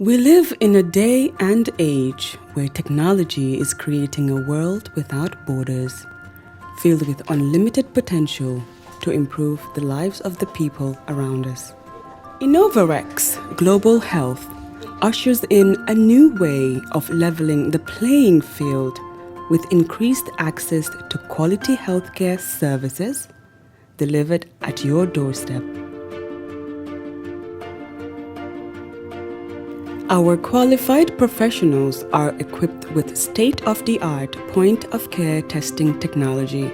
We live in a day and age where technology is creating a world without borders, filled with unlimited potential to improve the lives of the people around us. Innova's Global Health ushers in a new way of leveling the playing field with increased access to quality healthcare services delivered at your doorstep. Our qualified professionals are equipped with state-of-the-art point-of-care testing technology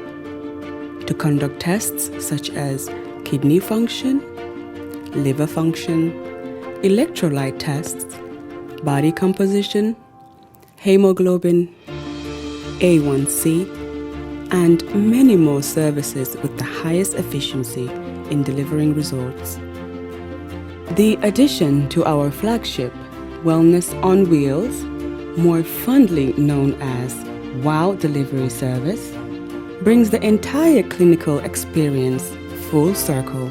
to conduct tests such as kidney function, liver function, electrolyte tests, body composition, hemoglobin, A1C, and many more services with the highest efficiency in delivering results. The addition to our flagship Wellness on Wheels, more fondly known as WOW Delivery Service, brings the entire clinical experience full circle.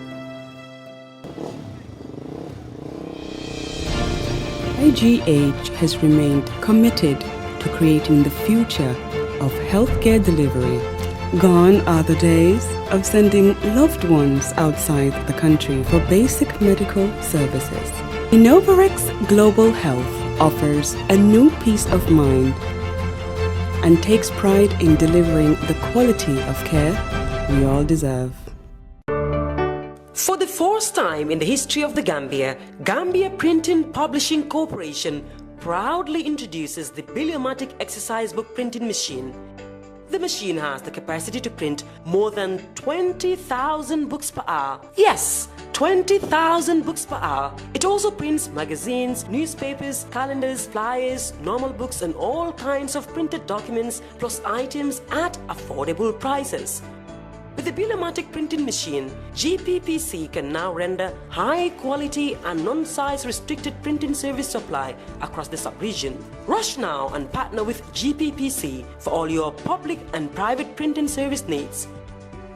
IGH has remained committed to creating the future of healthcare delivery. Gone are the days of sending loved ones outside the country for basic medical services. Innova's Global Health offers a new peace of mind and takes pride in delivering the quality of care we all deserve. For the first time in the history of the Gambia Printing Publishing Corporation proudly introduces the Biliomatic exercise book printing machine. The machine has the capacity to print more than 20,000 books per hour. Yes, 20,000 books per hour. It also prints magazines, newspapers, calendars, flyers, normal books and all kinds of printed documents plus items at affordable prices. With the Biliomatic printing machine, GPPC can now render high quality and non-size restricted printing service supply across the sub-region. Rush now and partner with GPPC for all your public and private printing service needs.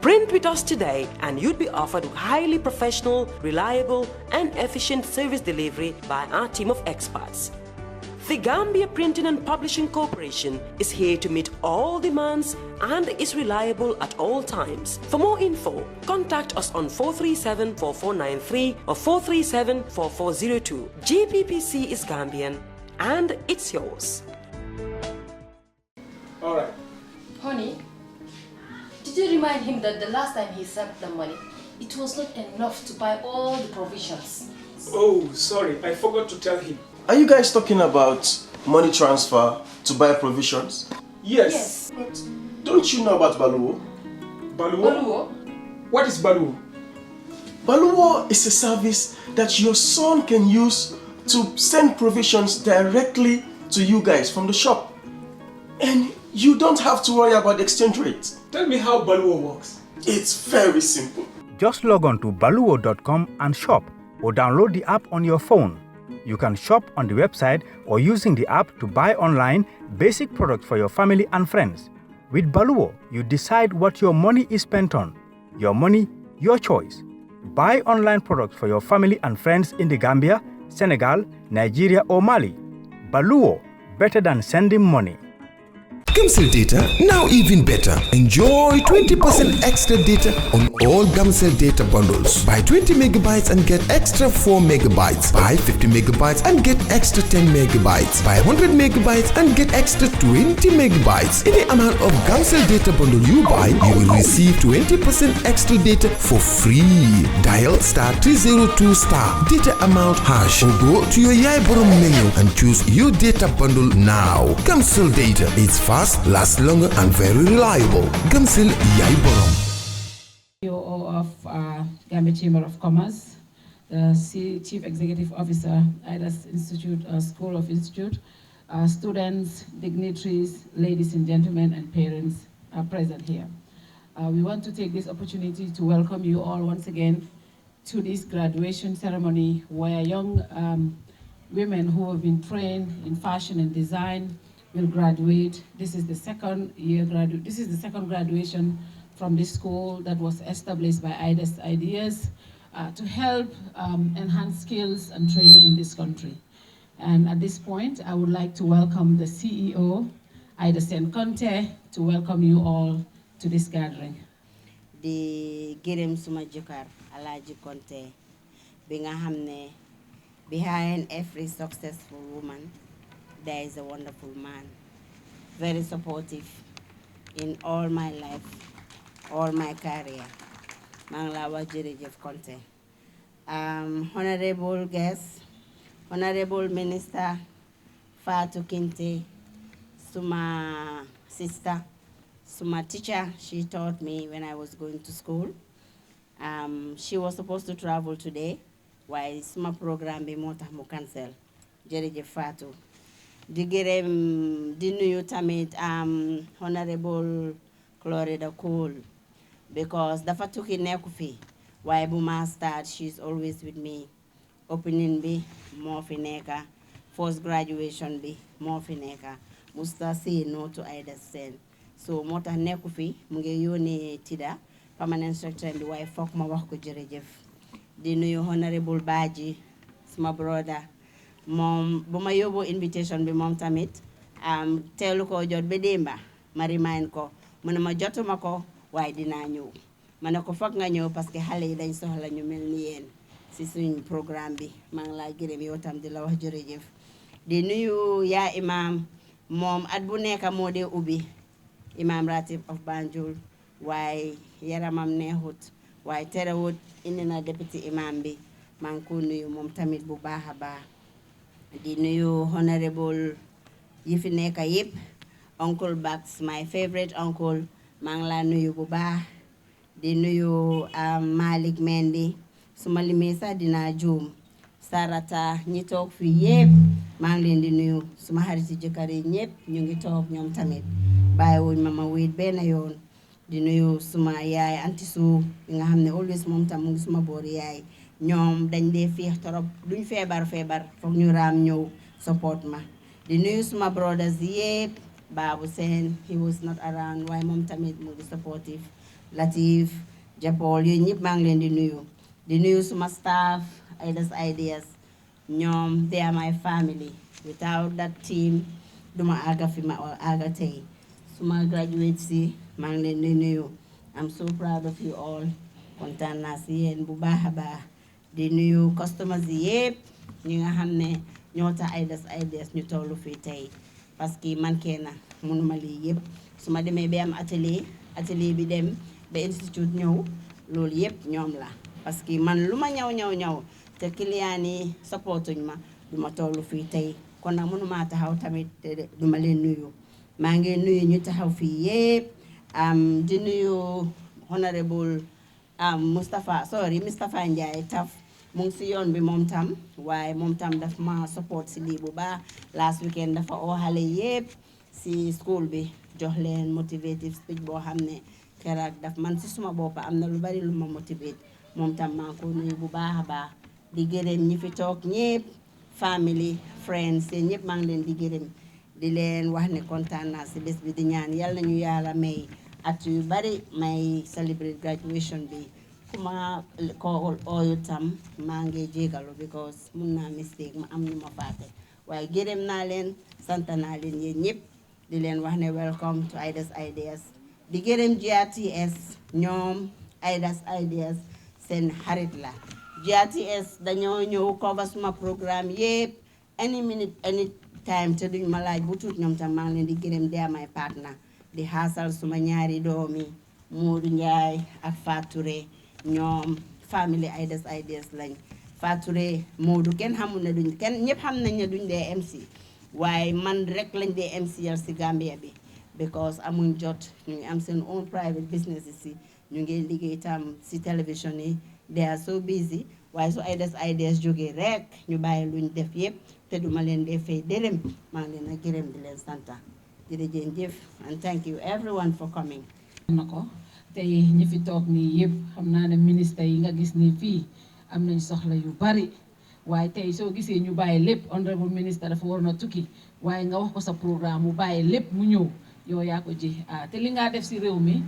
Print with us today and you'd be offered highly professional, reliable and efficient service delivery by our team of experts. The Gambia Printing and Publishing Corporation is here to meet all demands and is reliable at all times. For more info, contact us on 437-4493 or 437-4402. GPPC is Gambian and it's yours. All right. Honey, did you remind him that the last time he sent the money, it was not enough to buy all the provisions? Oh, sorry, I forgot to tell him. Are you guys talking about money transfer to buy provisions? Yes. But don't you know about Baluo? Baluo? What is Baluo? Baluo is a service that your son can use to send provisions directly to you guys from the shop. And you don't have to worry about the exchange rate. Tell me how Baluo works. It's very simple. Just log on to baluo.com and shop or download the app on your phone. You can shop on the website or using the app to buy online basic products for your family and friends. With Baluo, you decide what your money is spent on. Your money, your choice. Buy online products for your family and friends in the Gambia, Senegal, Nigeria or Mali. Baluo, better than sending money. Gamcell data now even better. Enjoy 20% extra data on all Gamcell data bundles. Buy 20 megabytes and get extra 4 megabytes. Buy 50 megabytes and get extra 10 megabytes. Buy 100 megabytes and get extra 20 megabytes. Any amount of Gamcell data bundle you buy, you will receive 20% extra data for free. Dial *302* data amount hash or go to your Yaiborom menu and choose your data bundle now. Gamcell data is fast, lasts longer and very reliable. Gamcell Yaiborom. CEO of Gambia Chamber of Commerce, the Chief Executive Officer, IDAS Institute, School of Institute, students, dignitaries, ladies and gentlemen, and parents are present here. We want to take this opportunity to welcome you all once again to this graduation ceremony where young women who have been trained in fashion and design will graduate. This is the second graduation from this school that was established by IDAS Ideas to help enhance skills and training in this country. And at this point, I would like to welcome the CEO, Ida Sen Conte, to welcome you all to this gathering. Di gërëm suma jëkkër Alaaji Conte bi nga xam ne behind every successful woman there is a wonderful man, very supportive in all my life, all my career. maa ngi laa wax jërëjëf Conte. Honorable guests, Honorable Minister Fatou Kinte, suma sister, suma teacher, she taught me when I was going to school. She was supposed to travel today, while suma programme bi moo tax mu cancel. Jërëjëf Fatou. Di gërëm di nuyu tamit Honorable Florida Cole, because dafa tukki nekku fi waaye bu ma start she's always with me. Opening bi moo fi nekka, first graduation bi moo fi nekka, musta say no to Ida Sen. So moo tax nekku fi mu ngi yónnee Tida permanent secretary bi waaye foog ma wax ko jërëjëf. Di nuyu Honorable Baji suma brother, moom bu ma yóbboo invitation bi moom tamit teelu ko jot ba démba ma remind ko mu ne ma jotuma ko waaye dinaa ñëw. ma ne ko foog nga ñëw parce que xale yi dañ soxla ñu mel ni yéen si suñ programme bi. maa ngi laa gërëm yow tam di la wax jërëjëf. di nuyu yaa imam, moom at bu nekk moo dee ubbi imam ratib of Banjul waaye yaramam neexut waaye terewut indi na deputy imam bi. maa ngi ko nuyu moom tamit bu baax a baax. di nuyu honorable yi fi nekk yëpp, uncle Bax, my favorite uncle, maa ngi laa nuyu bu baax. di nuyu Malik Mendy, suma limee sax dinaa juum. Sarata ñi toog fii yëpp maa ngi leen di nuyu. suma xariti jëkkër yi ñëpp ñu ngi toog ñoom tamit bàyyiwuñ ma wéet benn yoon. di nuyu suma yaay anti su bi nga xam ne always moom tam mu ngi suma boori yaay. ñoom dañ dee fiix torop, duñ feebar foog ñu raam ñëw support ma. di nuyu suma brothers yëpp, Babu Sen he was not around waaye moom tamit mu ngi supportive. Latif, Japol, yooyu ñëpp maa ngi leen di nuyu. di nuyu suma staff Ida's Ideas, ñoom they are my family. Without that team duma àgga fi ma àgga tey. suma graduates si maa ngi leen di nuyu. I'm so proud of you all. kontaan naa si yéen bu baax a baax. di nuyu customers yi yëpp ñi nga xam ne ñoo tax Ida's Ideas ñu tollu fii tey, parce que man kenn mënuma lii yëpp. su ma demee ba am atelier bi dem ba institute ñëw, loolu yëpp ñoom la. parce que man lu ma ñaw te client yi supportuñ ma du ma tollu fii tey. kon nag mënuma taxaw tamit te duma leen nuyu. maa ngi nuyu ñu taxaw fii yëpp. di nuyu honorable Mustapha Ndiaye taf mu ngi si yoon bi moom tam, waaye moom tam daf ma support si lii bu baax. last weekend dafa oo xale yëpp si school bi jox leen motivative speech boo xam ne Kerr daf man si suma bopp am na lu bari lu ma motivate. moom tam maa ngi ko nuyu bu baax a baax. di gërëm ñi fi toog ñëpp, family friends yéen ñëpp maa ngi leen di gërëm di leen wax ne kontaan naa si bés bi. di ñaan yàlla nañu yàlla may at yu bari may celebrate graduation bi. ku ma ko ooyu tam maa ngi jégalu because mun naa mistake ma am ñu ma faate. waaye gërëm naa leen, sant naa leen yéen ñëpp di leen wax ne welcome to Ida's Ideas. di gërëm GRTS, ñoom Ida's Ideas seen xarit la. GRTS dañoo ñëw cover suma programme yëpp any minute any time te duñ ma laaj bu tuut. ñoom tam maa ngi leen di gërëm, they are my partner. di xaasal suma ñaari doomi Modou Ndiaye ak Fatou, ñoom family Ida's Ideas lañ. Fatou Modou kenn xamul ne duñ kenn ñëpp xam nañ ne duñ dee MC, waaye man rek lañ dee MCL si Gambia bi because amuñ jot. ñu ngi am seen own private business si, ñu ngi liggéey tam si télévision yi. they are so busy, waaye su Ida's Ideas jógee rek ñu bàyyi luñ def yëpp te duma leen dee fay dërëm. maa ngi leen a gërëm di leen santa. jërëjëf and thank you everyone for coming. na ko tey ñi fi toog nii yëpp xam naa ne ministre yi nga gis ni fii am nañ soxla yu bari, waaye tey soo gisee ñu bàyyi lépp. honorable ministre dafa waroon a tukki waaye nga wax ko sa programme mu bàyyi lépp mu ñëw, yow yaa ko ji. te li nga def si réew mi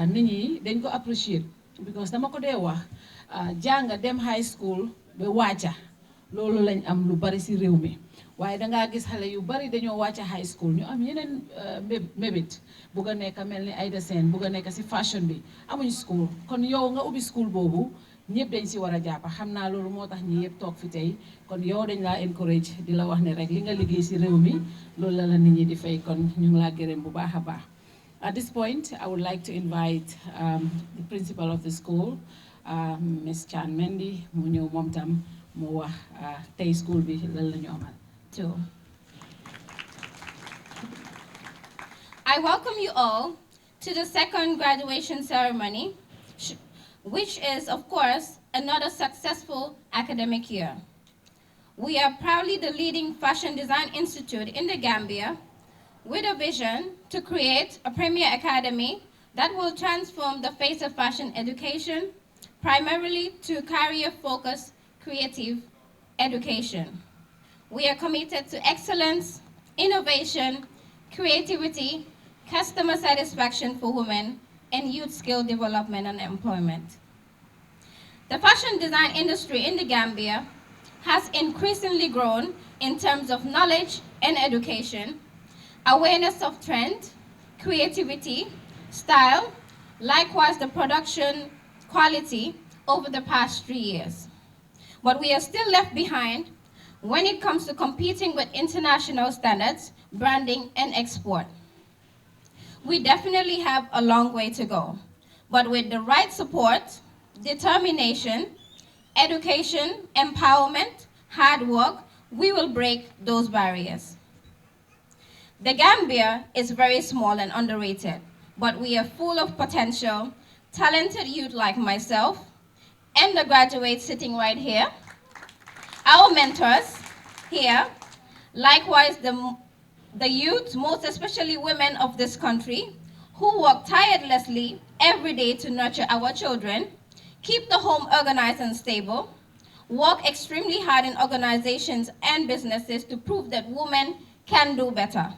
nit ñi dañ ko apprécier because dama ko dee wax jàng dem high school ba wàcca loolu lañ am lu bari si réew mi waaye dangaa gis xale yu bari dañoo wàcc high school ñu am yeneen mébét bugg a nekk mel ni Aida Sène bugg a nekk si fashion bi amuñ school kon yow nga ubbi school boobu ñëpp dañ si war a jàpp xam naa loolu moo tax ñi yëpp toog fi tey kon yow dañ laa encourage di la wax ne rek li nga liggéey si réew mi loolu la nit ñi di fay kon ñu ngi laa gërëm bu baax a baax. At this point, I would like to invite the principal of the school, Ms. Chan Mendy, mu ñëw moom tam mu wax tey school bi lan la ñu amal. I welcome you all to the second graduation ceremony, which is, of course, another successful academic year. We are proudly the leading fashion design institute in the Gambia, with a vision to create a premier academy that will transform the face of fashion education, primarily to career-focused creative education. We are committed to excellence, innovation, creativity, customer satisfaction for women, and youth skill development and employment. The fashion design industry in the Gambia has increasingly grown in terms of knowledge and education, awareness of trend, creativity, style, likewise the production quality over the past 3 years. But we are still left behind when it comes to competing with international standards, branding, and export. We definitely have a long way to go, but with the right support, determination, education, empowerment, hard work, we will break those barriers. The Gambia is very small and underrated, but we are full of potential, talented youth like myself, and the graduates sitting right here, our mentors here, likewise the youth, most especially women of this country, who work tirelessly every day to nurture our children, keep the home organized and stable, work extremely hard in organizations and businesses to prove that women can do better.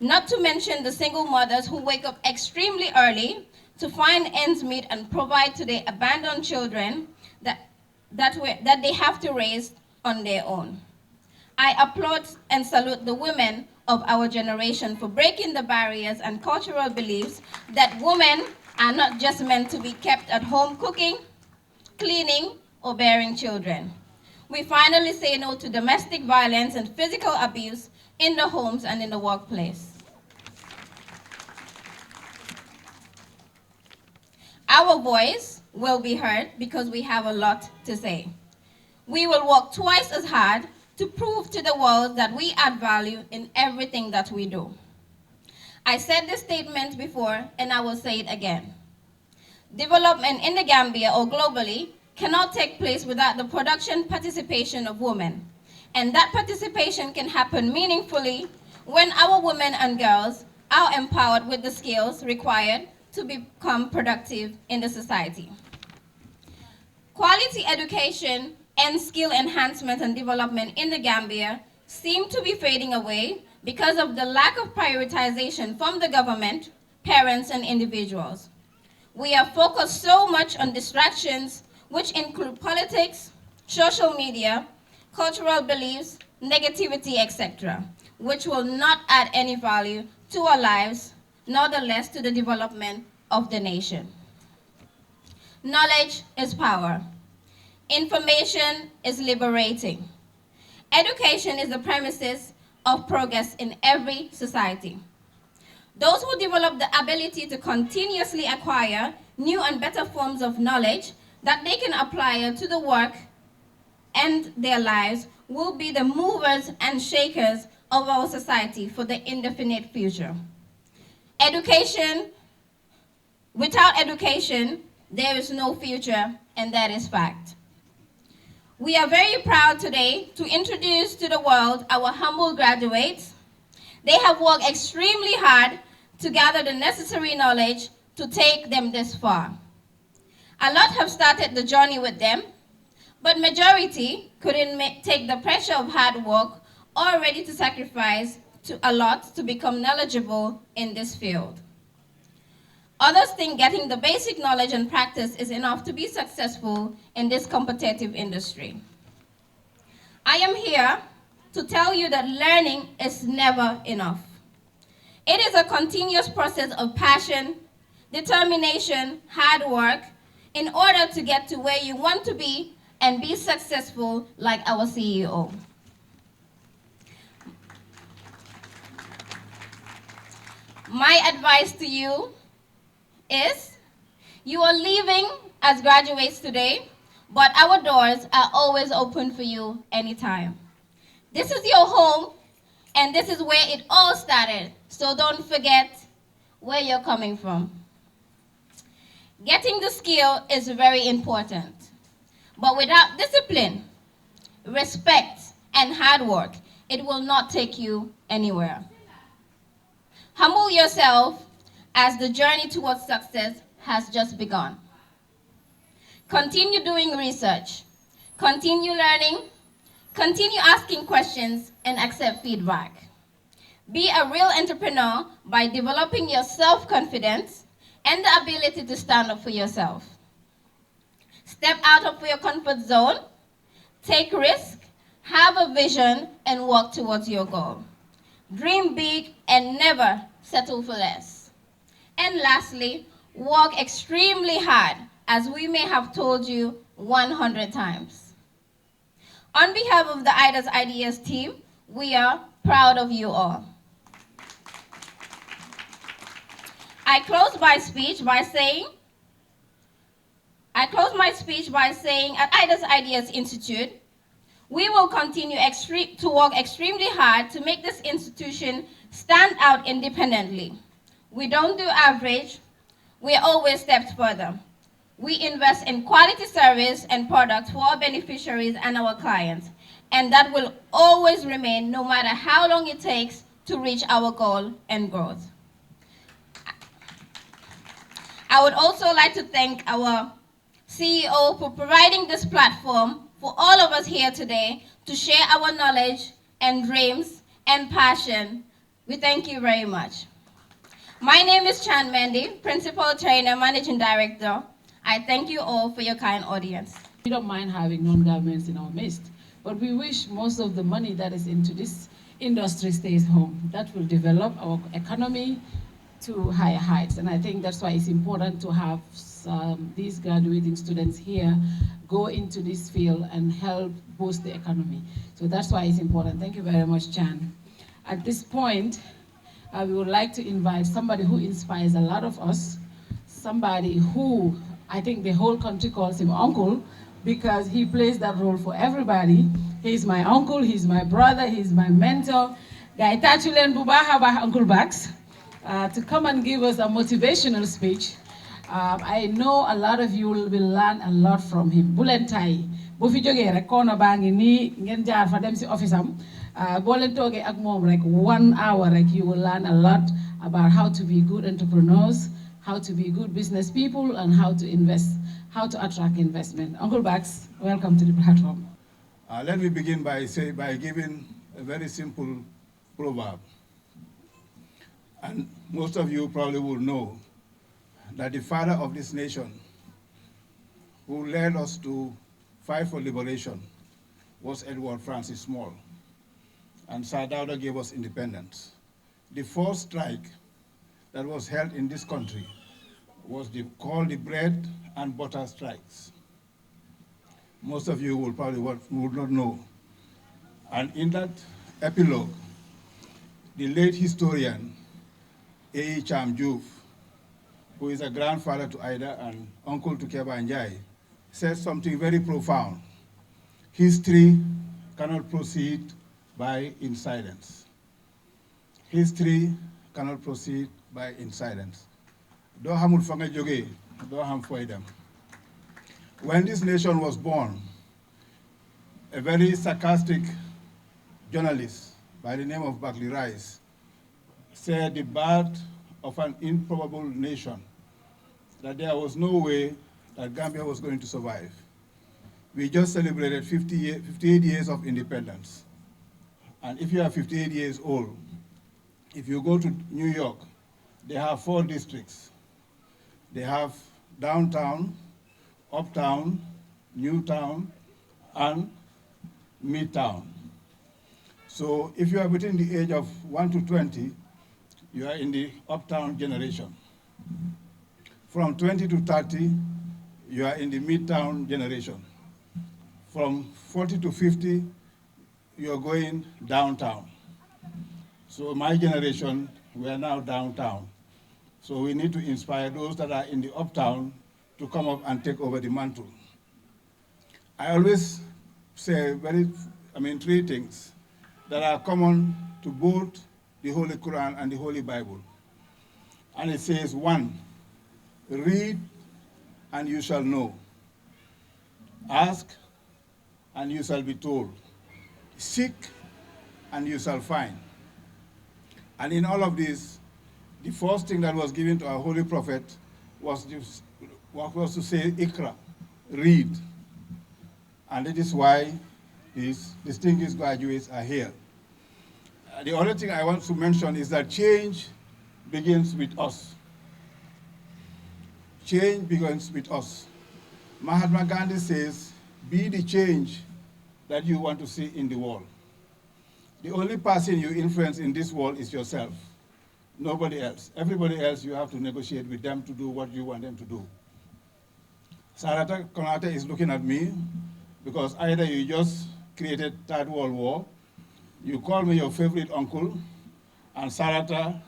Not to mention the single mothers who wake up extremely early to find ends meet and provide to their abandoned children that they have to raise on their own. I applaud and salute the women of our generation for breaking the barriers and cultural beliefs that women are not just meant to be kept at home cooking, cleaning, or bearing children. We finally say no to domestic violence and physical abuse in the homes and in the workplace. Our voice will be heard because we have a lot to say. We will work twice as hard to prove to the world that we add value in everything that we do. I said this statement before and I will say it again. Development in the Gambia or globally cannot take place without the production participation of women. And that participation can happen meaningfully when our women and girls are empowered with the skills required to become productive in the society. Quality education and skill enhancement and development in the Gambia seem to be fading away because of the lack of prioritization from the government, parents, and individuals. We are focused so much on distractions, which include politics, social media, cultural beliefs, negativity, etc., which will not add any value to our lives, nor the less to the development of the nation. Knowledge is power. Information is liberating. Education is the premises of progress in every society. Those who develop the ability to continuously acquire new and better forms of knowledge that they can apply to the work and their lives will be the movers and shakers of our society for the indefinite future. Education, without education, there is no future, and that is fact. We are very proud today to introduce to the world our humble graduates. They have worked extremely hard to gather the necessary knowledge to take them this far. A lot have started the journey with them, but majority couldn't take the pressure of hard work or ready to sacrifice a lot to become knowledgeable in this field. Others think getting the basic knowledge and practice is enough to be successful in this competitive industry. I am here to tell you that learning is never enough. It is a continuous process of passion, determination, hard work, in order to get to where you want to be and be successful like our CEO. My advice to you is, you are leaving as graduates today, but our doors are always open for you anytime. This is your home, and this is where it all started, so don't forget where you're coming from. Getting the skill is very important, but without discipline, respect, and hard work, it will not take you anywhere. Humble yourself, as the journey towards success has just begun. Continue doing research, continue learning, continue asking questions, and accept feedback. Be a real entrepreneur by developing your self-confidence and the ability to stand up for yourself. Step out of your comfort zone, take risk, have a vision, and work towards your goal. Dream big and never settle for less. And lastly, work extremely hard, as we may have told you 100 times. On behalf of the IDA's IDS team, we are proud of you all. I close my speech by saying, at IDA's IDS Institute, we will continue to work extremely hard to make this institution stand out independently. We don't do average, we always steps further. We invest in quality service and products for our beneficiaries and our clients, and that will always remain no matter how long it takes to reach our goal and growth. I would also like to thank our CEO for providing this platform for all of us here today to share our knowledge and dreams and passion. We thank you very much. My name is Chan Mendy, Principal Trainer, Managing Director. I thank you all for your kind audience. We don't mind having non-governments in our midst, but we wish most of the money that is into this industry stays home. That will develop our economy to higher heights. And I think that's why it's important to have these graduating students here go into this field and help boost the economy. So that's why it's important. Thank you very much, Chan. At this point, we would like to invite somebody who inspires a lot of us, somebody who I think the whole country calls him uncle, because he plays that role for everybody. He's my uncle, he's my brother, he's my mentor. Guy Tachulen Bubaha Uncle Bax, to come and give us a motivational speech. I know a lot of you will learn a lot from him. Bulentai, Bufi joge rek kono bangi ni ngeen jaar fa dem ci office am. Bo len toge ak mom rek 1 hour rek you will learn a lot about how to be good entrepreneurs, how to be good business people, and how to invest, how to attract investment. Uncle Bax, welcome to the platform. Let me begin by giving a very simple proverb. And most of you probably will know that the father of this nation, who led us to fight for liberation, was Edward Francis Small. And Sir Dawda gave us independence. The first strike that was held in this country was called the bread and butter strikes. Most of you will probably would not know. And in that epilogue, the late historian, A. Cham Juve, who is a grandfather to Ida and uncle to Keba Njai, said something very profound. History cannot proceed in silence. History cannot proceed in silence. Do hamul fanga joge, do ham foidam. When this nation was born, a very sarcastic journalist by the name of Buckley Rice said the birth of an improbable nation, that there was no way that Gambia was going to survive. We just celebrated 58 years of independence. And if you are 58 years old, if you go to New York, they have 4 districts. They have downtown, uptown, Newtown, and midtown. So if you are between the age of 1 to 20, you are in the uptown generation. From 20 to 30, you are in the midtown generation. From 40 to 50, you are going downtown. So my generation, we are now downtown. So we need to inspire those that are in the uptown to come up and take over the mantle. I always say three things that are common to both the Holy Quran and the Holy Bible. And it says, 1, read and you shall know. Ask and you shall be told. Seek and you shall find. And in all of this, the first thing that was given to our holy prophet was to say, Ikra, read. And that is why these distinguished graduates are here. The other thing I want to mention is that change begins with us. Change begins with us. Mahatma Gandhi says, be the change that you want to see in the world. The only person you influence in this world is yourself, nobody else. Everybody else, you have to negotiate with them to do what you want them to do. Sarata Konate is looking at me because either you just created Third World War, you call me your favorite uncle, and Sarata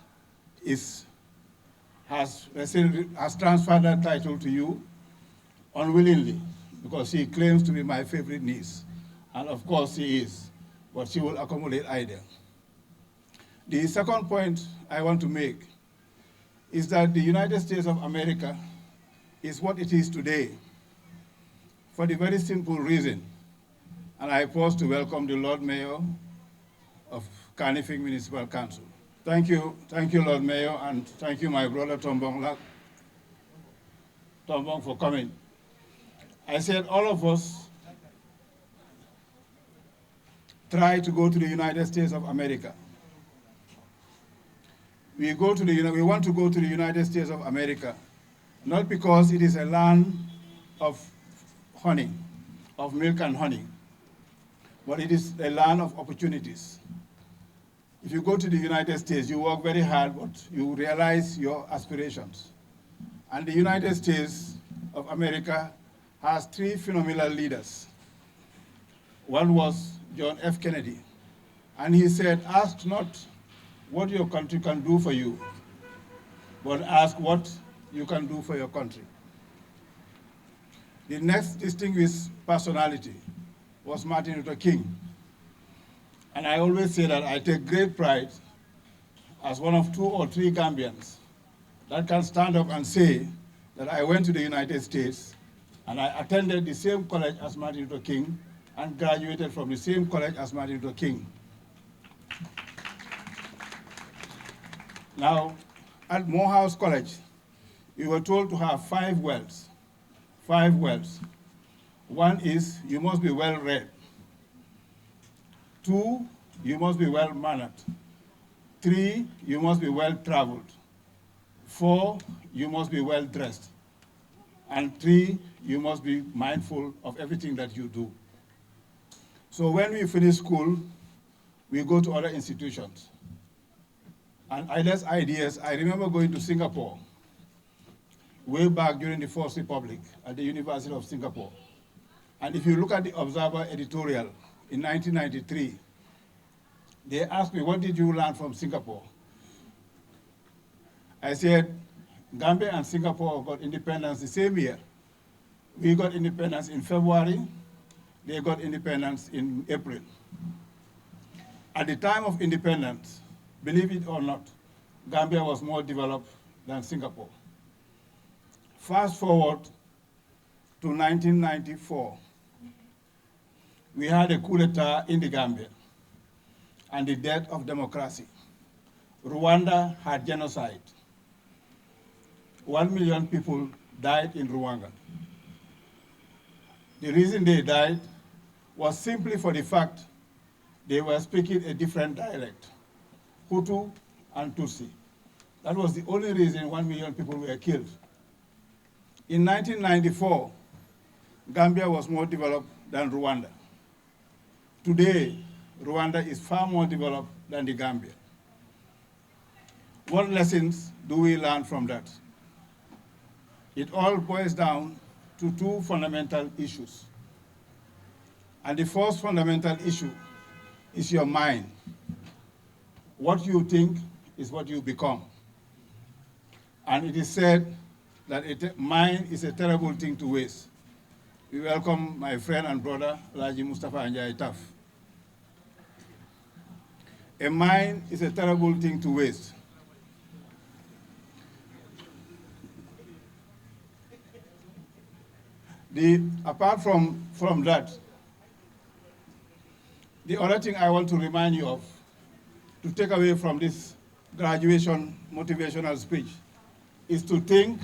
has transferred that title to you unwillingly because she claims to be my favorite niece. And of course she is, but she will accommodate either. The second point I want to make is that the United States of America is what it is today for the very simple reason, and I pause to welcome the Lord Mayor of Carnifing Municipal Council. Thank you, Lord Mayor, and thank you, my brother Tombong for coming. I said all of us try to go to the United States of America. We want to go to the United States of America, not because it is a land of honey, of milk and honey, but it is a land of opportunities. If you go to the United States, you work very hard, but you realize your aspirations. And the United States of America has 3 phenomenal leaders. One was John F. Kennedy, and he said, ask not what your country can do for you, but ask what you can do for your country. The next distinguished personality was Martin Luther King. And I always say that I take great pride as one of 2 or 3 Gambians that can stand up and say that I went to the United States and I attended the same college as Martin Luther King and graduated from the same college as Martin Luther King. Now, at Morehouse College, we were told to have 5 wells. 5 wells. One is you must be well read. 2, you must be well mannered. 3, you must be well traveled. 4, you must be well dressed. And 3, you must be mindful of everything that you do. So when we finish school, we go to other institutions. And ideas, I remember going to Singapore way back during the First Republic at the University of Singapore. And if you look at the Observer editorial in 1993, they asked me, what did you learn from Singapore? I said, Gambia and Singapore got independence the same year. We got independence in February, they got independence in April. At the time of independence, believe it or not, Gambia was more developed than Singapore. Fast forward to 1994. We had a coup d'etat in the Gambia and the death of democracy. Rwanda had genocide. 1 million people died in Rwanda. The reason they died was simply for the fact they were speaking a different dialect, Hutu and Tutsi. That was the only reason 1 million people were killed. In 1994, Gambia was more developed than Rwanda. today, Rwanda is far more developed than the Gambia. What lessons do we learn from that? It all boils down to two fundamental issues. And the first fundamental issue is your mind. What you think is what you become. And it is said that mind is a terrible thing to waste. We welcome my friend and brother, Laji Mustafa Anjay Taf. A mind is a terrible thing to waste. Apart from that, the other thing I want to remind you of, to take away from this graduation motivational speech, is to think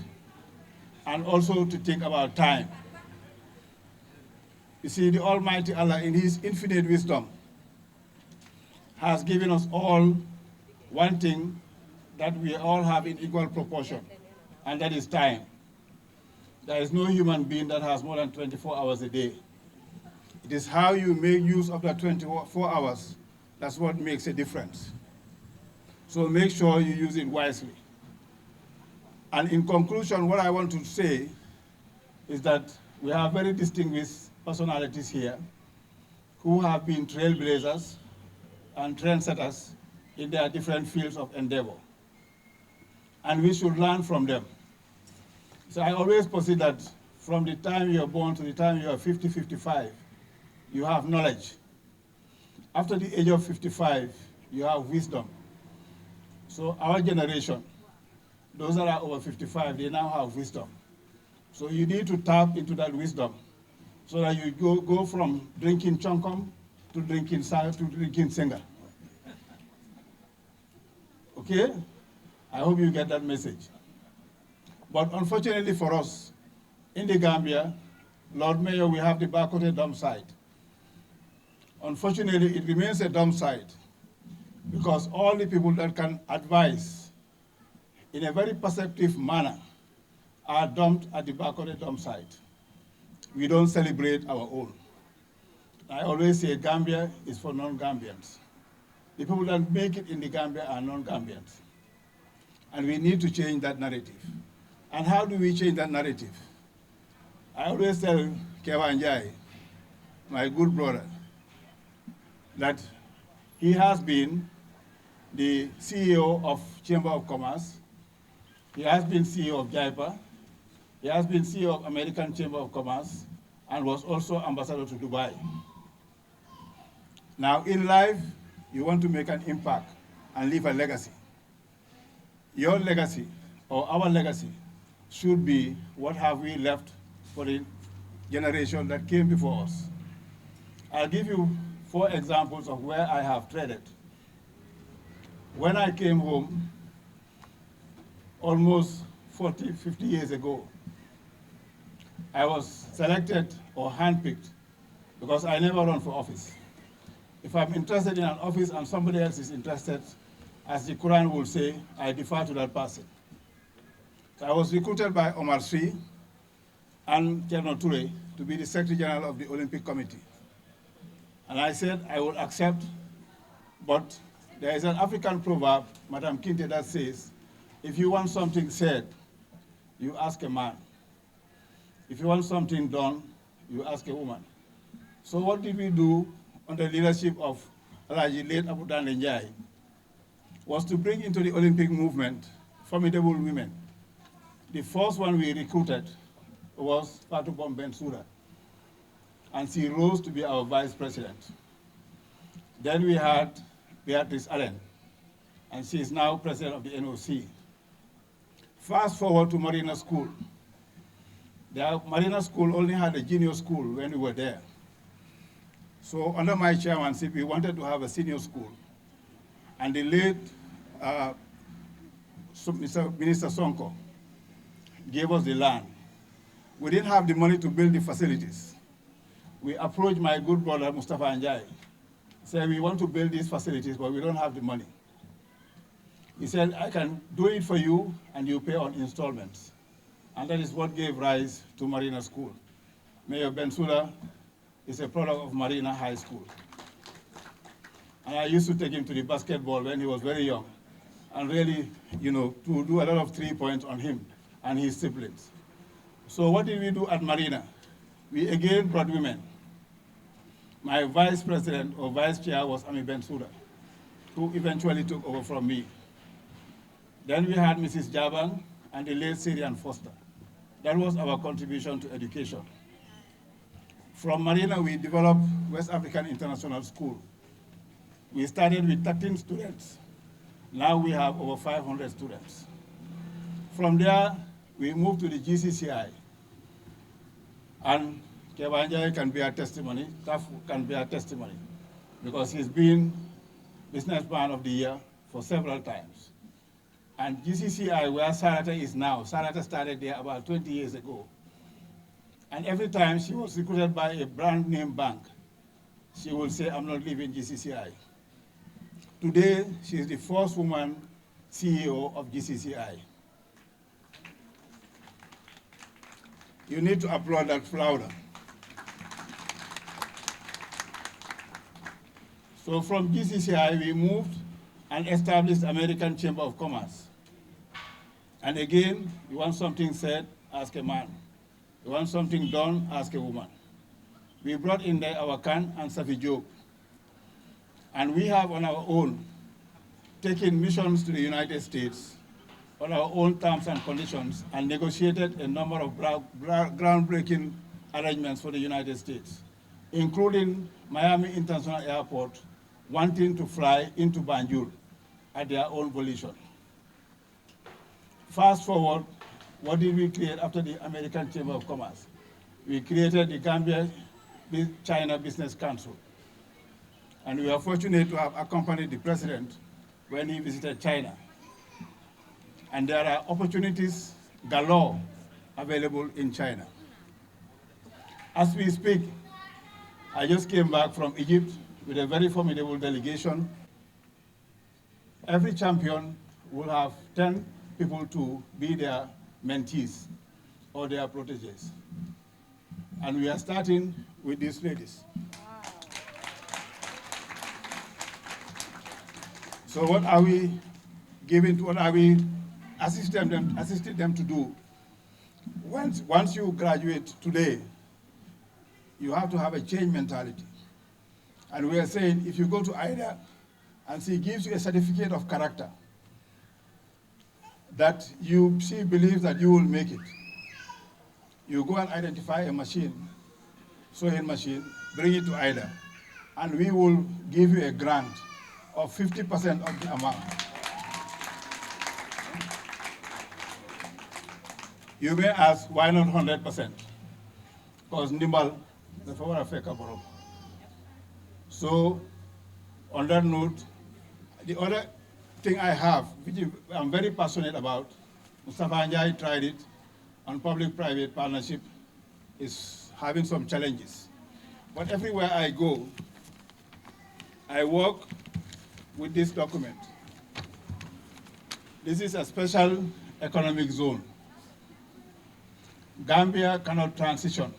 and also to think about time. You see, the Almighty Allah, in His infinite wisdom, has given us all one thing that we all have in equal proportion, and that is time. There is no human being that has more than 24 hours a day. It is how you make use of that 24 hours that's what makes a difference. So make sure you use it wisely. And in conclusion, what I want to say is that we have very distinguished personalities here who have been trailblazers and trendsetters in their different fields of endeavor. And we should learn from them. So I always posit that from the time you're born to the time you are 50, 55, you have knowledge. After the age of 55, you have wisdom. So our generation, those that are over 55, they now have wisdom. So you need to tap into that wisdom so that you go from drinking chonkom to drinking senga. Okay? I hope you get that message. But unfortunately for us, in the Gambia, Lord Mayor, we have the Bakote dump site. Unfortunately, it remains a dump site because all the people that can advise in a very perceptive manner are dumped at the Bakote dump site. We don't celebrate our own. I always say Gambia is for non-Gambians. The people that make it in the Gambia are non-Gambians. And we need to change that narrative. And how do we change that narrative? I always tell Kerr, my good brother, that he has been the CEO of Chamber of Commerce, he has been CEO of JIPA, he has been CEO of American Chamber of Commerce, and was also ambassador to Dubai. Now in life, you want to make an impact and leave a legacy. Your legacy, or our legacy, should be what have we left for the generation that came before us. I'll give you 4 examples of where I have treaded. When I came home, almost 40, 50 years ago, I was selected or handpicked because I never run for office. If I'm interested in an office and somebody else is interested, as the Quran will say, I defer to that person. So I was recruited by Omar Sy and General Toure to be the Secretary General of the Olympic Committee. And I said, I will accept, but there is an African proverb, Madam Kinte, that says, if you want something said, you ask a man. If you want something done, you ask a woman. So what did we do under the leadership of Alaji late Abu Dande Njai was to bring into the Olympic movement formidable women. The first one we recruited was Fatou Bensouda, and she rose to be our vice president. Then we had Beatrice Allen, and she is now president of the NOC. Fast forward to Marina School. The Marina School only had a junior school when we were there. So under my chairmanship, we wanted to have a senior school. And the late Minister Sonko gave us the land. We didn't have the money to build the facilities. We approached my good brother, Mustafa Anjay, said, we want to build these facilities, but we don't have the money. He said, I can do it for you, and you pay on installments. And that is what gave rise to Marina School. Mayor Bensouda is a product of Marina High School. And I used to take him to the basketball when he was very young, and really, to do a lot of 3 points on him and his siblings. So what did we do at Marina? We again brought women. My vice president or vice chair was Ami Bensouda, who eventually took over from me. Then we had Mrs. Jabang and the late Syrian Foster. That was our contribution to education. From Marina, we developed West African International School. We started with 13 students. Now we have over 500 students. From there, we moved to the GCCI. And Kebanjai can be a testimony, Taf can be a testimony, because he's been Businessman of the Year for several times. And GCCI, where Sarata is now, Sarata started there about 20 years ago. And every time she was recruited by a brand name bank, she would say, I'm not leaving GCCI. Today, she is the first woman CEO of GCCI. You need to applaud that louder. So from GCCI, we moved and established American Chamber of Commerce. And again, you want something said, ask a man. You want something done, ask a woman. We brought in there our Khan and Safi Job. And we have on our own taken missions to the United States on our own terms and conditions and negotiated a number of groundbreaking arrangements for the United States, including Miami International Airport wanting to fly into Banjul at their own volition. Fast forward, what did we create after the American Chamber of Commerce? We created the Gambia China Business Council. And we are fortunate to have accompanied the president when he visited China. And there are opportunities galore available in China. As we speak, I just came back from Egypt with a very formidable delegation. Every champion will have 10 people to be their mentees or their proteges. And we are starting with these ladies. So what are we assisting them to do? Once you graduate today, you have to have a change mentality. And we are saying, if you go to IDA and she gives you a certificate of character, that she believes that you will make it. You go and identify a machine, sewing machine, bring it to IDA, and we will give you a grant of 50% of the amount. You may ask, why not 100%? Because Nimal, the former Africa Borough. So, on that note, the other thing I have, which I'm very passionate about, Mustafa Njai tried it, on public-private partnership is having some challenges. But everywhere I go, I work with this document. This is a special economic zone. Gambia cannot transition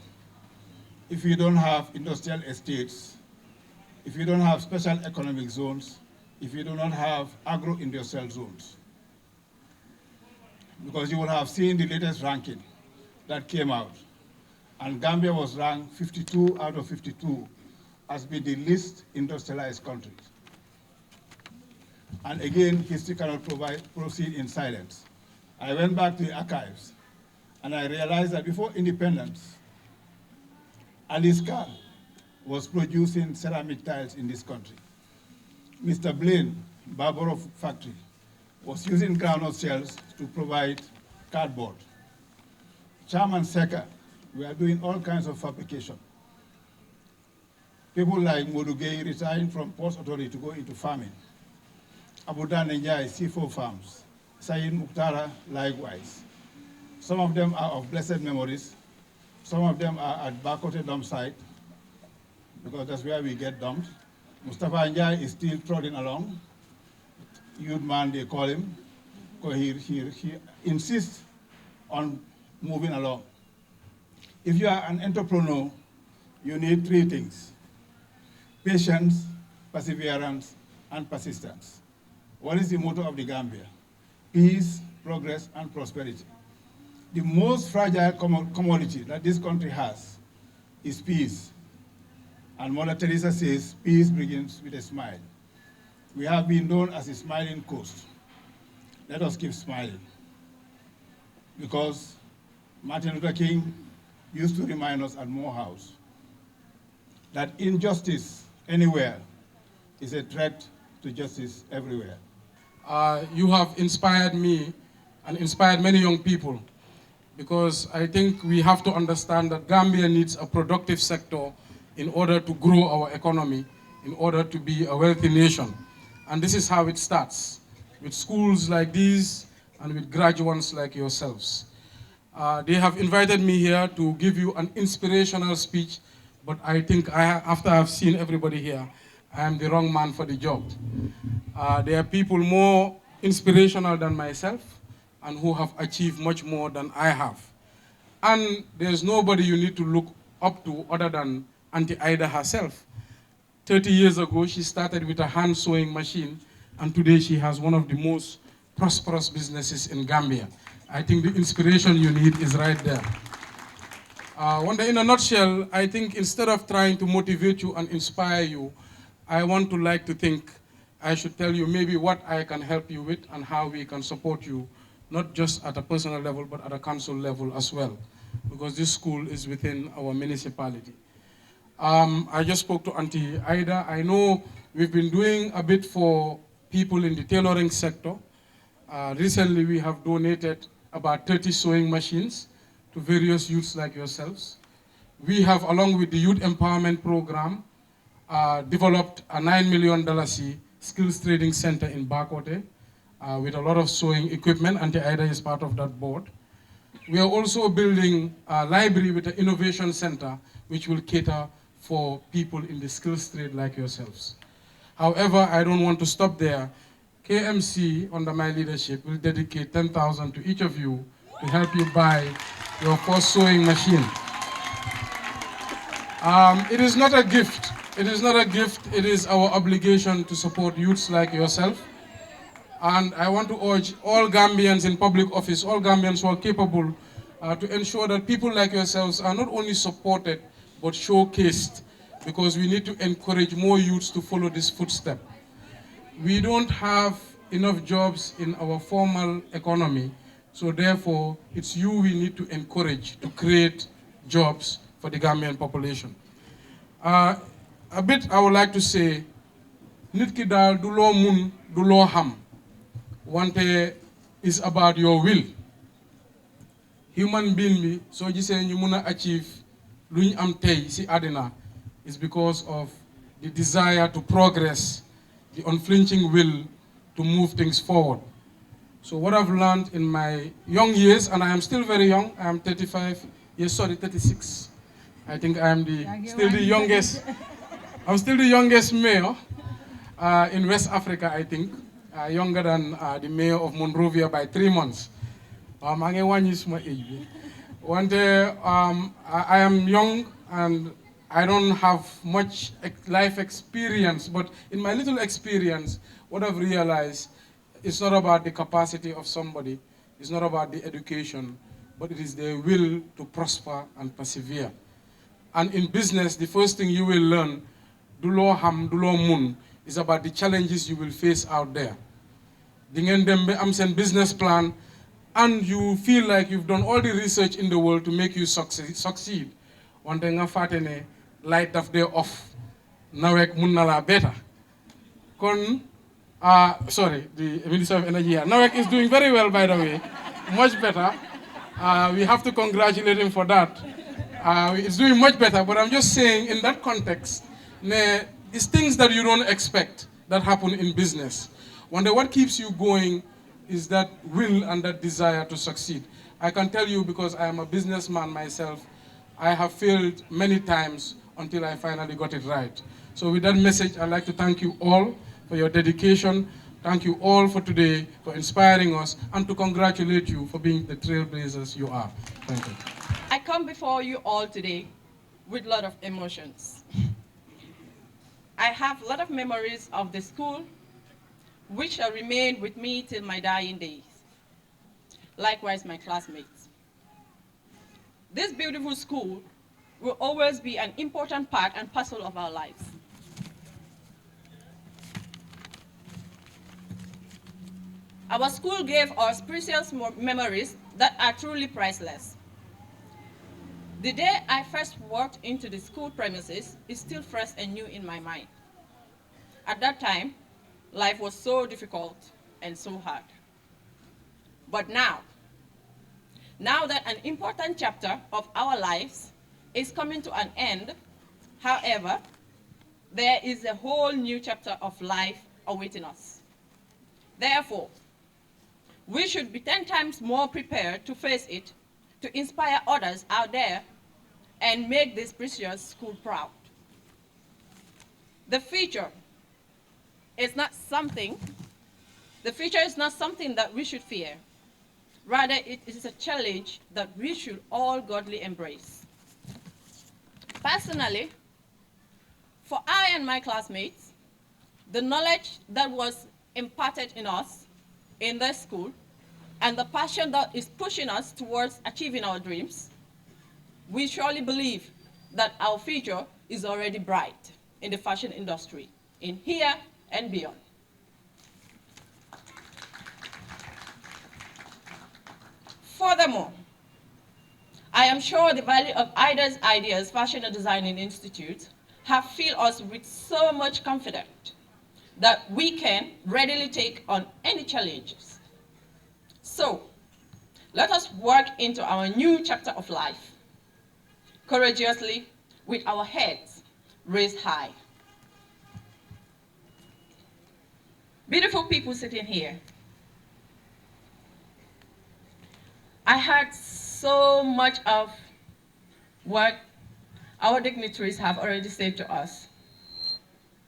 if you don't have industrial estates, if you don't have special economic zones, if you do not have agro-industrial zones. Because you will have seen the latest ranking that came out. And Gambia was ranked 52 out of 52 as being the least industrialized country. And again, history cannot proceed in silence. I went back to the archives, and I realized that before independence, Aliska was producing ceramic tiles in this country. Mr. Blaine, Barbaro factory, was using groundnut shells to provide cardboard. Chairman Seka, we are doing all kinds of fabrication. People like Modugay retiring from Post Authority to go into farming. Abudan Njai, C4 farms. Sayin Muktara, likewise. Some of them are of blessed memories. Some of them are at Bakote dump site, because that's where we get dumped. Mustafa Njai is still trotting along. Youth man, they call him, because he insists on moving along. If you are an entrepreneur, you need three things: patience, perseverance, and persistence. What is the motto of the Gambia? Peace, progress, and prosperity. The most fragile commodity that this country has is peace. And Mother Teresa says, peace begins with a smile. We have been known as a smiling coast. Let us keep smiling. Because Martin Luther King used to remind us at Morehouse that injustice anywhere is a threat to justice everywhere. You have inspired me and inspired many young people, because I think we have to understand that Gambia needs a productive sector in order to grow our economy, in order to be a wealthy nation. And this is how it starts, with schools like these and with graduates like yourselves. They have invited me here to give you an inspirational speech, but I think after I've seen everybody here, I am the wrong man for the job. There are people more inspirational than myself and who have achieved much more than I have. And there's nobody you need to look up to other than Auntie Ida herself. 30 years ago, she started with a hand sewing machine, and today she has one of the most prosperous businesses in Gambia. I think the inspiration you need is right there. In a nutshell, I think instead of trying to motivate you and inspire you, I should tell you maybe what I can help you with and how we can support you, not just at a personal level, but at a council level as well, because this school is within our municipality. I just spoke to Auntie Ida. I know we've been doing a bit for people in the tailoring sector. Recently, we have donated about 30 sewing machines to various youths like yourselves. We have, along with the Youth Empowerment Program, developed a $9 million skills training center in Bakote with a lot of sewing equipment. Auntie Ida is part of that board. We are also building a library with an innovation center which will cater for people in the skills trade like yourselves. However, I don't want to stop there. KMC, under my leadership, will dedicate $10,000 to each of you to help you buy your first sewing machine. It is not a gift. It is not a gift. It is our obligation to support youths like yourself. And I want to urge all Gambians in public office, all Gambians who are capable, to ensure that people like yourselves are not only supported, but showcased, because we need to encourage more youths to follow this footstep. We don't have enough jobs in our formal economy, so therefore it's you we need to encourage to create jobs for the Gambian population. A bit I would like to say, nit ki dal du lo mun du lo ham, wante is about your will. Human being bi so gisee ñu mëna achieve luñ am tay ci adina is because of the desire to progress, the unflinching will to move things forward. So what I've learned in my young years, and I am still very young, I am 36. I think I am still the youngest. I'm still the youngest mayor in West Africa, I think, younger than the mayor of Monrovia by 3 months. I am young and I don't have much life experience, but in my little experience, what I've realized, it's not about the capacity of somebody, it's not about the education, but it is their will to prosper and persevere. And in business, the first thing you will learn, dulo ham, dulo mun, is about the challenges you will face out there. Dingen dembe am sen business plan, and you feel like you've done all the research in the world to make you succeed. One thing nga fatene, light of day off, nawek mun na la better. Sorry, the Minister of Energy here. Nawek is doing very well, by the way, much better. We have to congratulate him for that. It's doing much better, but I'm just saying in that context, it's things that you don't expect that happen in business. Wonder what keeps you going is that will and that desire to succeed. I can tell you, because I am a businessman myself, I have failed many times until I finally got it right. So with that message, I'd like to thank you all for your dedication. Thank you all for today, for inspiring us, and to congratulate you for being the trailblazers you are. Thank you. I come before you all today with a lot of emotions. I have a lot of memories of the school, which shall remain with me till my dying days. Likewise, my classmates. This beautiful school will always be an important part and parcel of our lives. Our school gave us precious memories that are truly priceless. The day I first walked into the school premises is still fresh and new in my mind. At that time, life was so difficult and so hard. But now that an important chapter of our lives is coming to an end, however, there is a whole new chapter of life awaiting us. Therefore, we should be 10 times more prepared to face it, to inspire others out there, and make this precious school proud. The future is not something that we should fear. Rather, it is a challenge that we should all godly embrace. Personally, for I and my classmates, the knowledge that was imparted in us in the school and the passion that is pushing us towards achieving our dreams, we surely believe that our future is already bright in the fashion industry, in here and beyond. Furthermore, I am sure the value of IDA's ideas, Fashion and Designing Institute, have filled us with so much confidence that we can readily take on any challenges. So, let us work into our new chapter of life, courageously, with our heads raised high. Beautiful people sitting here, I heard so much of what our dignitaries have already said to us.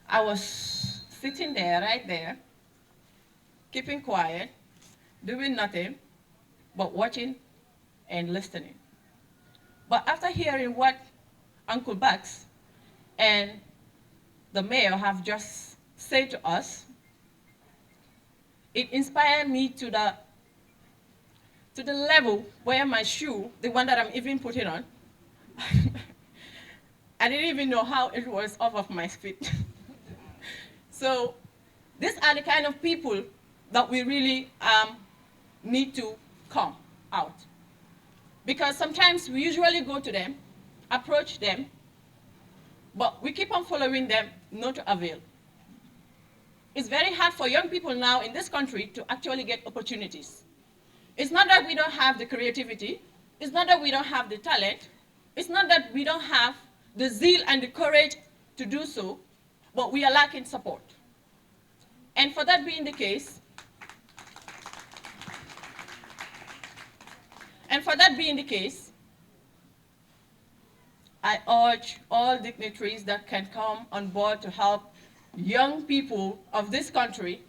I was sitting there, right there, keeping quiet, doing nothing but watching and listening. But after hearing what Uncle Bucks and the mayor have just said to us, it inspired me to the level where my shoe, the one that I'm even putting on, I didn't even know how it was off of my feet. So these are the kind of people that we really need to come out. Because sometimes we usually go to them, approach them, but we keep on following them, not to avail. It's very hard for young people now in this country to actually get opportunities. It's not that we don't have the creativity, it's not that we don't have the talent, it's not that we don't have the zeal and the courage to do so, but we are lacking support. And for that being the case, I urge all dignitaries that can come on board to help young people of this country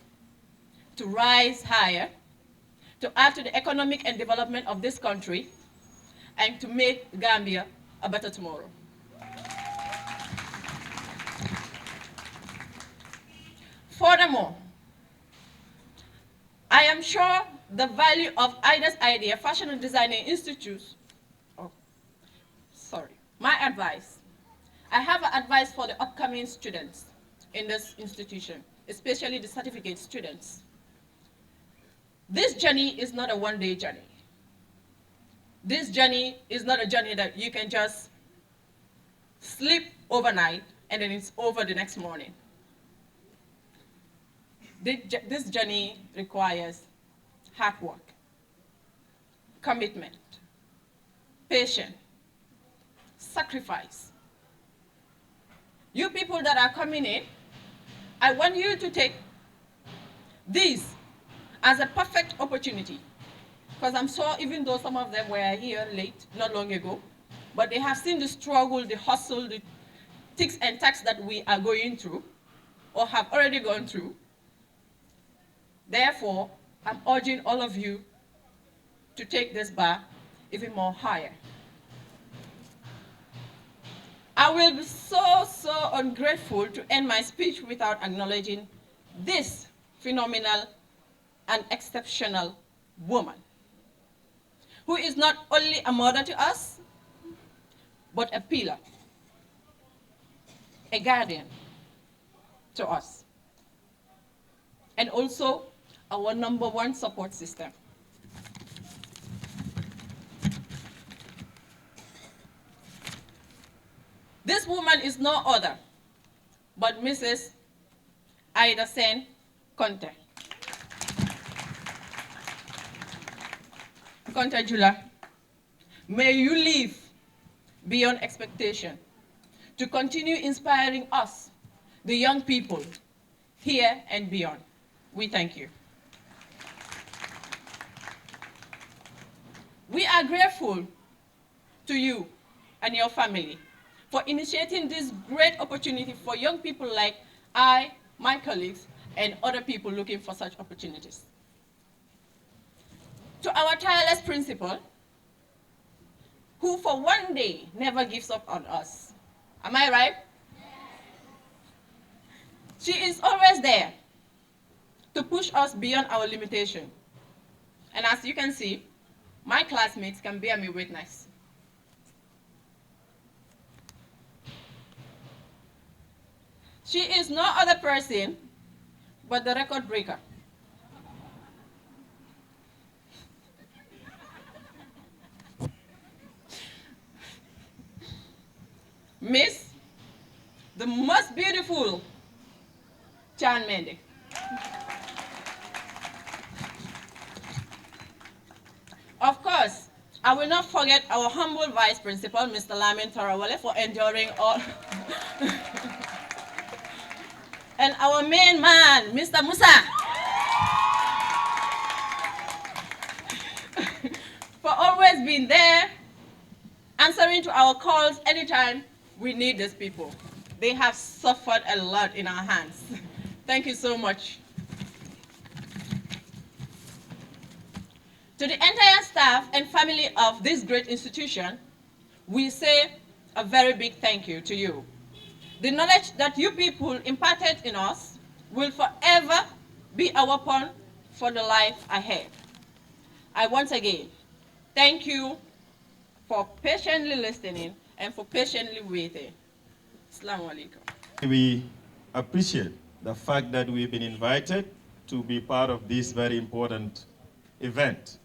to rise higher, to add to the economic and development of this country, and to make Gambia a better tomorrow. Furthermore, I am sure the value of IDA's idea, Fashion and Designing Institute, my advice. I have an advice for the upcoming students in this institution, especially the certificate students. This journey is not a one-day journey. This journey is not a journey that you can just sleep overnight and then it's over the next morning. This journey requires hard work, commitment, patience, sacrifice. You people that are coming in, I want you to take this as a perfect opportunity, because I'm sure even though some of them were here late, not long ago, but they have seen the struggle, the hustle, the ticks and tacks that we are going through or have already gone through. Therefore, I'm urging all of you to take this bar even more higher. I will be so ungrateful to end my speech without acknowledging this phenomenal and exceptional woman, who is not only a mother to us, but a pillar, a guardian to us, and also our #1 support system. This woman is no other but Mrs. Ida Sen Conte. Conte Jula, may you live beyond expectation to continue inspiring us, the young people, here and beyond. We thank you. We are grateful to you and your family for initiating this great opportunity for young people like I, my colleagues, and other people looking for such opportunities. To our tireless principal, who for one day never gives up on us. Am I right? She is always there to push us beyond our limitation. And as you can see, my classmates can bear me witness. She is no other person but the record breaker. Miss, the most beautiful Chan Mende. Of course, I will not forget our humble Vice Principal, Mr. Lamin Tarawale, for enduring all. And our main man, Mr. Musa, for always being there, answering to our calls anytime we need these people. They have suffered a lot in our hands. Thank you so much. To the entire staff and family of this great institution, we say a very big thank you to you. The knowledge that you people imparted in us will forever be a weapon for the life ahead. I once again thank you for patiently listening and for patiently waiting. Assalamu alaikum. We appreciate the fact that we've been invited to be part of this very important event,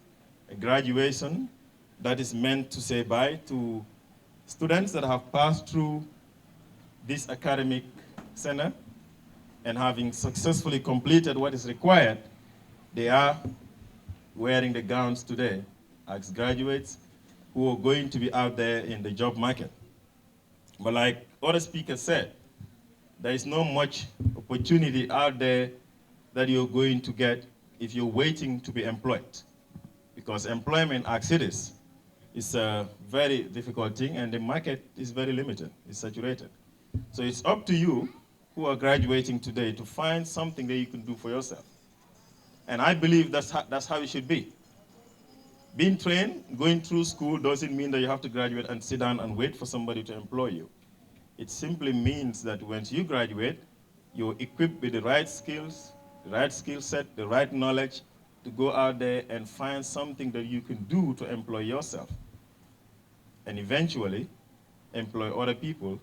a graduation that is meant to say bye to students that have passed through this academic center and having successfully completed what is required. They are wearing the gowns today as graduates who are going to be out there in the job market. But like other speakers said, there is not much opportunity out there that you're going to get if you're waiting to be employed. Because employment as it is a very difficult thing, and the market is very limited, it's saturated. So it's up to you who are graduating today to find something that you can do for yourself. And I believe that's how it should be. Being trained, going through school doesn't mean that you have to graduate and sit down and wait for somebody to employ you. It simply means that once you graduate, you're equipped with the right skills, the right skill set, the right knowledge to go out there and find something that you can do to employ yourself. And eventually, employ other people,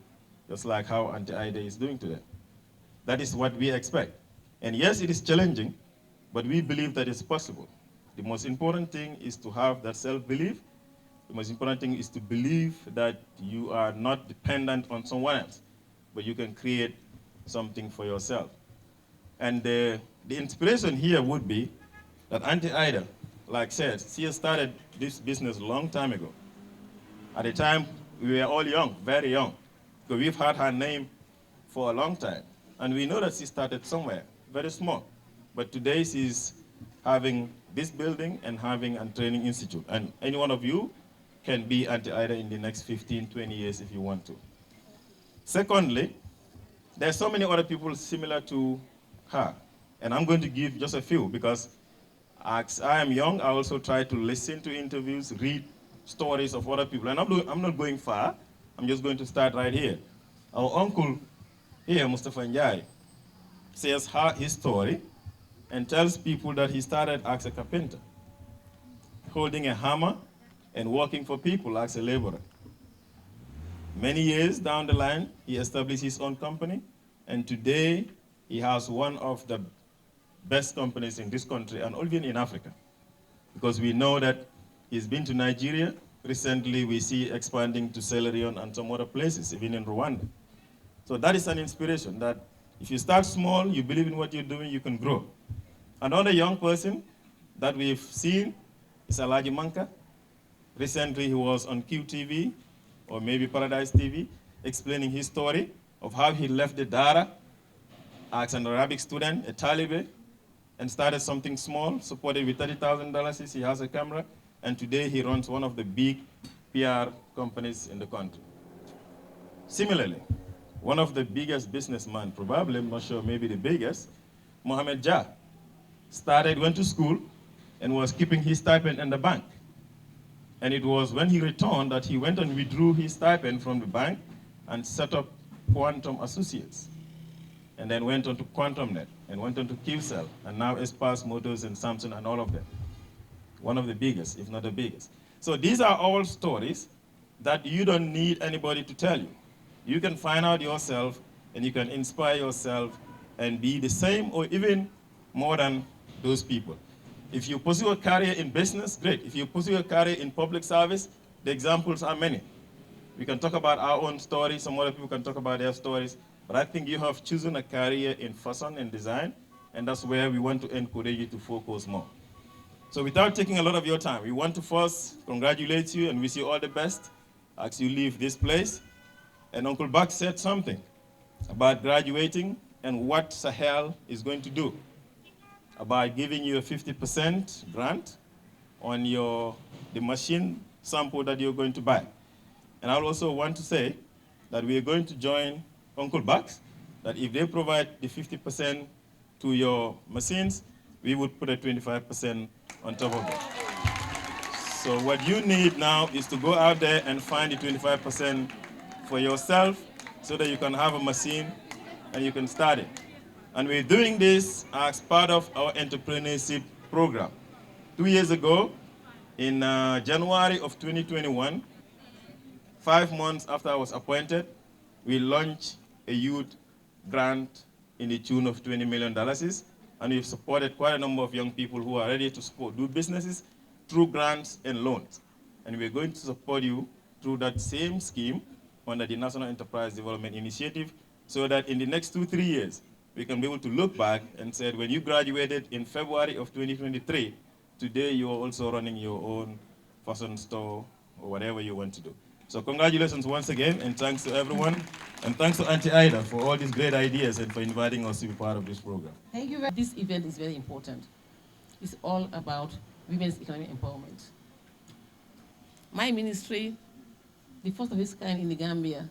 just like how Auntie Ida is doing today. That is what we expect. And yes, it is challenging, but we believe that it's possible. The most important thing is to have that self-belief. The most important thing is to believe that you are not dependent on someone else, but you can create something for yourself. And the inspiration here would be that Auntie Ida, like said, she has started this business a long time ago. At the time, we were all young, very young. Because we've had her name for a long time. And we know that she started somewhere, very small. But today she's having this building and having a training institute. And any one of you can be Auntie Ida in the next 15, 20 years if you want to. Secondly, there's so many other people similar to her. And I'm going to give just a few because as I am young, I also try to listen to interviews, read stories of other people. And I'm not going far. I'm just going to start right here. Our uncle here, Mustafa Njai, says his story and tells people that he started as a carpenter, holding a hammer and working for people as a laborer. Many years down the line, he established his own company, and today he has one of the best companies in this country and even in Africa, because we know that he's been to Nigeria. Recently, we see expanding to Sierra Leone and some other places, even in Rwanda. So that is an inspiration that if you start small, you believe in what you're doing, you can grow. Another young person that we've seen is Alaji Manka. Recently, he was on QTV, or maybe Paradise TV, explaining his story of how he left the Dara as an Arabic student, a Taliban, and started something small, supported with $30,000. He has a camera, and today he runs one of the big PR companies in the country. Similarly, one of the biggest businessmen, probably, I'm not sure, maybe the biggest, Mohammed Jah, went to school and was keeping his stipend in the bank. And it was when he returned that he went and withdrew his stipend from the bank and set up Quantum Associates. And then went on to QuantumNet, and went on to QCell, and now Espas Motors and Samsung and all of them. One of the biggest, if not the biggest. So these are all stories that you don't need anybody to tell you. You can find out yourself, and you can inspire yourself and be the same or even more than those people. If you pursue a career in business, great. If you pursue a career in public service, the examples are many. We can talk about our own stories, some other people can talk about their stories, but I think you have chosen a career in fashion and design, and that's where we want to encourage you to focus more. So without taking a lot of your time, we want to first congratulate you and wish you all the best as you leave this place. And Uncle Buck said something about graduating and what Sahel is going to do, about giving you a 50% grant on the machine sample that you're going to buy. And I also want to say that we are going to join Uncle Bucks, that if they provide the 50% to your machines, we would put a 25% on top of it. So what you need now is to go out there and find the 25% for yourself so that you can have a machine and you can start it. And we're doing this as part of our entrepreneurship program. 2 years ago, in January of 2021, 5 months after I was appointed, we launched a youth grant in the tune of $20 million. And we've supported quite a number of young people who are ready to do businesses through grants and loans. And we're going to support you through that same scheme under the National Enterprise Development Initiative, so that in the next 2-3 years, we can be able to look back and say, when you graduated in February of 2023, today you are also running your own fashion store or whatever you want to do. So congratulations once again, and thanks to everyone. And thanks to Auntie Ida for all these great ideas and for inviting us to be part of this program. Thank you. This event is very important. It's all about women's economic empowerment. My ministry, the first of its kind in the Gambia,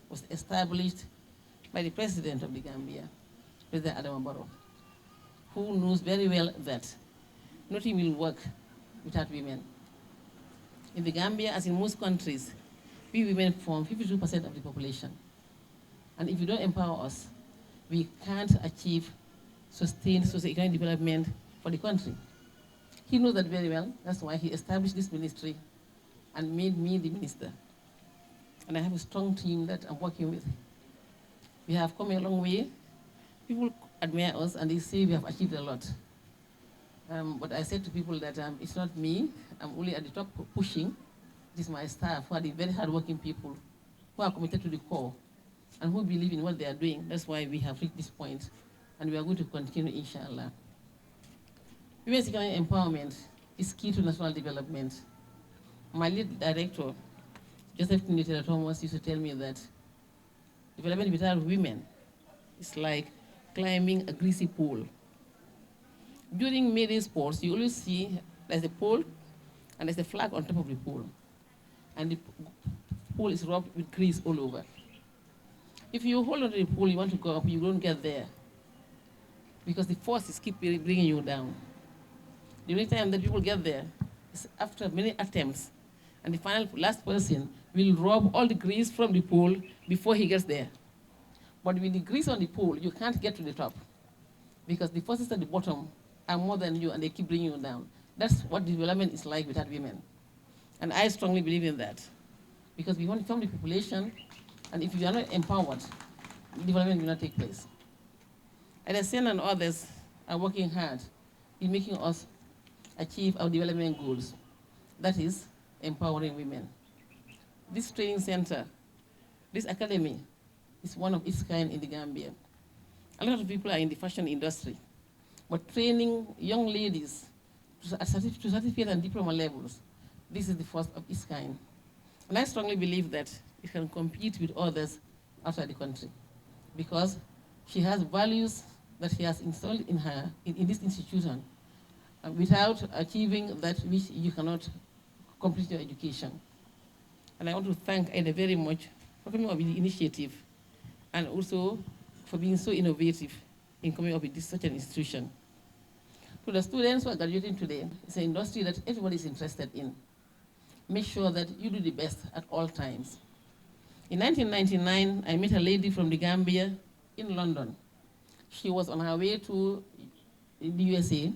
was established by the president of the Gambia, President Adama Barrow, who knows very well that nothing will work without women. In the Gambia, as in most countries, we women form 52% of the population. And if you don't empower us, we can't achieve sustained socio-economic development for the country. He knows that very well. That's why he established this ministry and made me the minister. And I have a strong team that I'm working with. We have come a long way. People admire us and they say we have achieved a lot. But I said to people that it's not me. I'm only at the top pushing. It is my staff, who are the very hardworking people, who are committed to the core, and who believe in what they are doing. That's why we have reached this point, and we are going to continue, inshallah. Women's economic empowerment is key to national development. My lead director, Joseph Kennedy Thomas, used to tell me that development without women is like climbing a greasy pole. During maiden sports, you always see there's a pole and there's a flag on top of the pole. And the pole is rubbed with grease all over. If you hold on to the pole, you want to go up, you don't get there. Because the forces keep bringing you down. The only time that people get there is after many attempts And the last person will rub all the grease from the pole before he gets there. But with the grease on the pole, you can't get to the top because the forces at the bottom are more than you and they keep bringing you down. That's what development is like without women. And I strongly believe in that because we want to form the population, and if you are not empowered, development will not take place. Sen and others are working hard in making us achieve our development goals. That is empowering women. This training center, this academy, is one of its kind in the Gambia. A lot of people are in the fashion industry, but training young ladies to certificate and diploma levels, this is the first of its kind. And I strongly believe that it can compete with others outside the country because she has values that she has installed in her, in this institution. Without achieving that which you cannot complete your education. And I want to thank Aida very much for coming up with the initiative and also for being so innovative in coming up with such an institution. To the students who are graduating today, it's an industry that everybody is interested in. Make sure that you do the best at all times. In 1999, I met a lady from the Gambia in London. She was on her way to the USA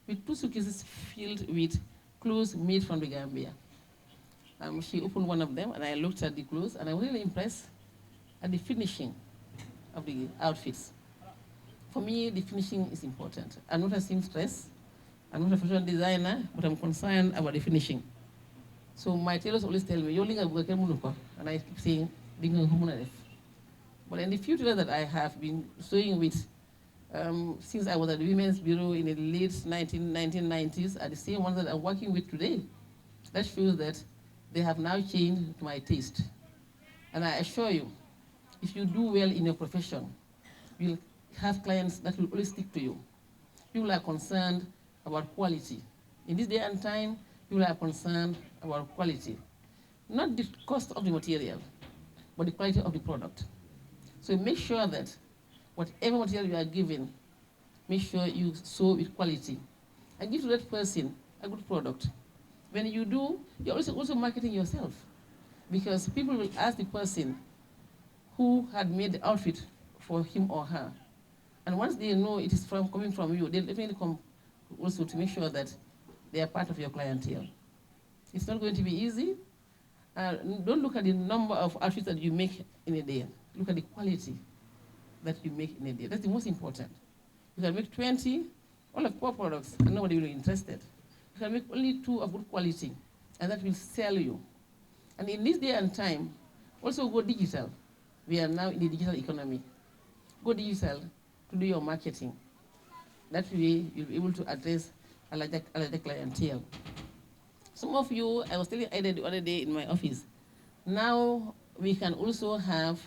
with 2 suitcases filled with clothes made from the Gambia. She opened one of them and I looked at the clothes and I was really impressed at the finishing of the outfits. For me, the finishing is important. I'm not a seamstress, I'm not a fashion designer, but I'm concerned about the finishing. So my tailors always tell me, and I keep saying, but in the few tailors that I have been sewing with, since I was at the Women's Bureau in the late 1990s, are the same ones that I'm working with today. That shows that they have now changed to my taste. And I assure you, if you do well in your profession, you'll have clients that will always stick to you. People are concerned about quality. In this day and time, people are concerned about quality. Not the cost of the material, but the quality of the product. So make sure that whatever material you are given, make sure you sew with quality. And give to that person a good product. When you do, you're also marketing yourself. Because people will ask the person who had made the outfit for him or her. And once they know it is coming from you, they'll definitely come also to make sure that they are part of your clientele. It's not going to be easy. Don't look at the number of outfits that you make in a day. Look at the quality that you make in a day. That's the most important. You can make 20, all of poor products, and nobody will be interested. You can make only 2 of good quality, and that will sell you. And in this day and time, also go digital. We are now in the digital economy. Go digital to do your marketing. That way, you'll be able to address a larger clientele. Some of you, I was telling Ida the other day in my office, now we can also have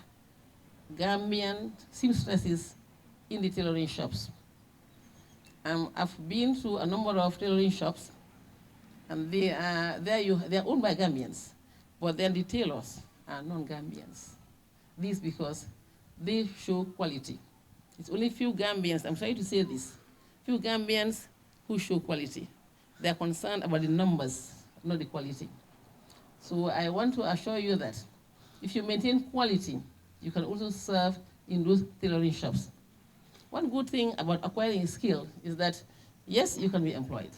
Gambian seamstresses in the tailoring shops. I've been to a number of tailoring shops, and they are owned by Gambians, but then the tailors are non-Gambians. This because they show quality. It's only few Gambians, I'm sorry to say this, few Gambians who show quality. They're concerned about the numbers, not the quality. So I want to assure you that if you maintain quality, you can also serve in those tailoring shops. One good thing about acquiring a skill is that, yes, you can be employed,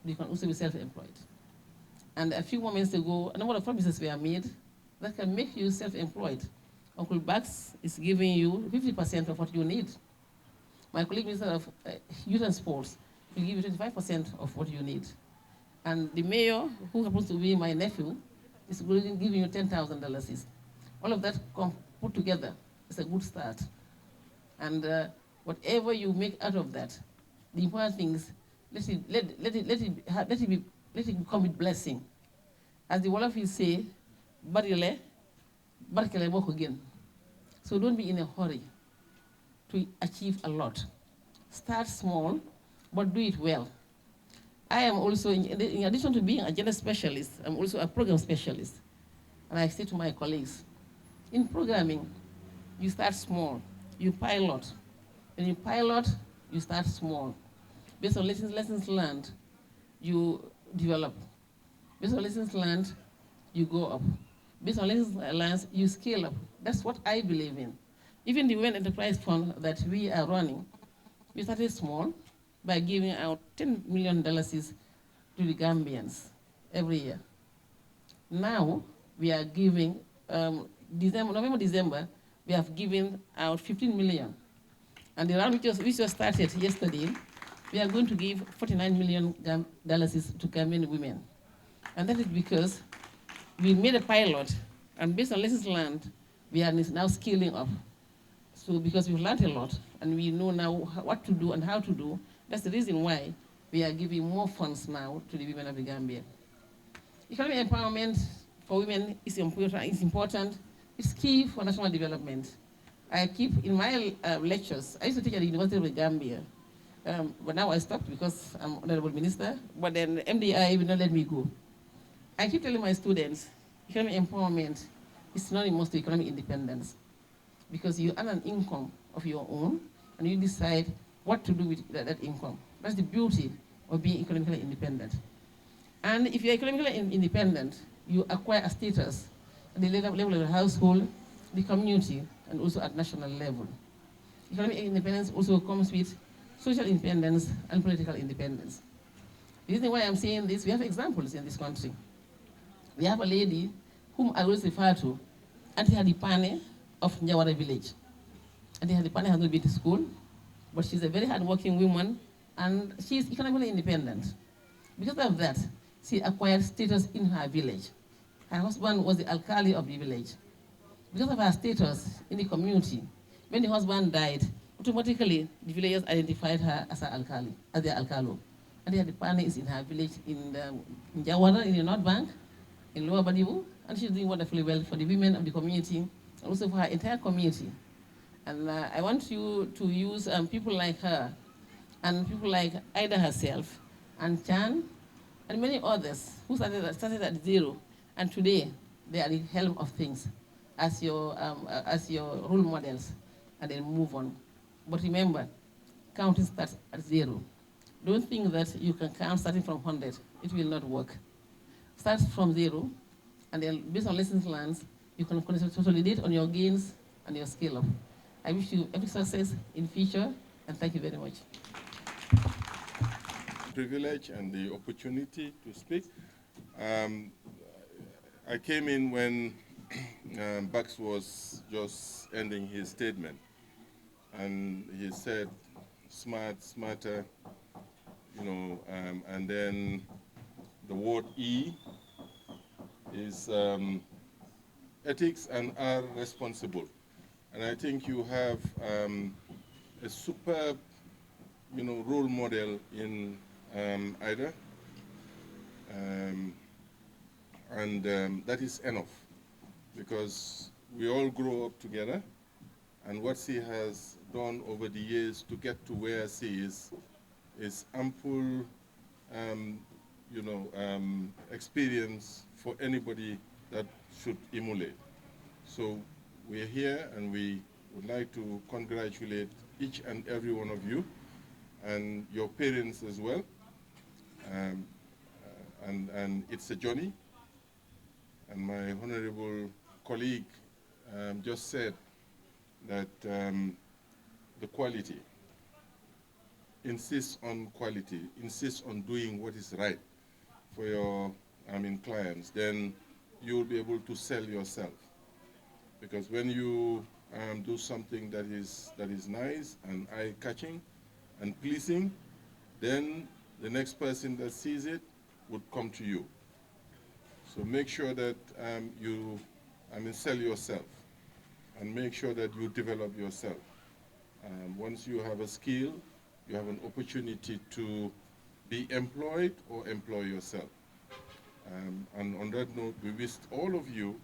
but you can also be self-employed. And a few moments ago, a number of promises were made that can make you self-employed. Uncle Bax is giving you 50% of what you need. My colleague Minister of Youth and Sports will give you 25% of what you need. And the mayor, who happens to be my nephew, is giving you $10,000. All of that put together is a good start. And whatever you make out of that, the important thing is let it become with blessing. As the Wolofis say, barile, barkele moko again. So don't be in a hurry to achieve a lot. Start small, but do it well. I am also, in addition to being a gender specialist, I'm also a program specialist. And I say to my colleagues, in programming, you start small, you pilot. When you pilot, you start small. Based on lessons learned, you develop. Based on lessons learned, you go up. Based on lessons learned, you scale up. That's what I believe in. Even the Women Enterprise Fund that we are running, we started small by giving out $10 million to the Gambians every year. Now, we are giving, November, December, we have given out 15 million. And the round which was started yesterday, we are going to give $49 million to Gambian women. And that is because we made a pilot, and based on lessons learned, we are now scaling up. So because we've learned a lot, and we know now what to do and how to do, that's the reason why we are giving more funds now to the women of the Gambia. Economic empowerment for women is important. It's key for national development. I keep, in my lectures, I used to teach at the University of the Gambia, but now I stopped because I'm Honorable Minister, but then MDI will not let me go. I keep telling my students, economic empowerment is synonymous to economic independence, because you earn an income of your own, and you decide what to do with that income. That's the beauty of being economically independent. And if you're economically independent, you acquire a status at the level of the household, the community, and also at national level. Economic independence also comes with social independence and political independence. The reason why I'm saying this, we have examples in this country. We have a lady whom I always refer to, Auntie Hadipane of Njawara village. Auntie Hadipane has not been to school, but she's a very hardworking woman, and she's economically independent. Because of that, she acquired status in her village. Her husband was the alkali of the village. Because of her status in the community, when the husband died, automatically the villagers identified her as an alkali, as their alkalo. And the partner is in her village in Njawara, in the North Bank, in Lower Badibu, and she's doing wonderfully well for the women of the community, and also for her entire community. And I want you to use people like her, and people like Ida herself, and Chan, and many others who started at zero, and today they are the helm of things as your role models, and then move on. But remember, counting starts at zero. Don't think that you can count starting from 100. It will not work. Start from zero, and then based on lessons learned, you can consolidate on your gains and your scale up. I wish you every success in future, and thank you very much. Privilege and the opportunity to speak. I came in when Bax was just ending his statement, and he said smart, smarter, and then the word E is ethics and are responsible. And I think you have a superb, role model in Ida, and that is enough, because we all grow up together, and what she has done over the years to get to where she is ample, experience for anybody that should emulate. So we're here, and we would like to congratulate each and every one of you, and your parents as well. And it's a journey. And my honorable colleague just said that the quality, insist on quality, insist on doing what is right for your clients, then you will be able to sell yourself. Because when you do something that is nice and eye-catching and pleasing, then the next person that sees it would come to you. So make sure that you sell yourself, and make sure that you develop yourself. Once you have a skill, you have an opportunity to be employed or employ yourself. And on that note, we wish all of you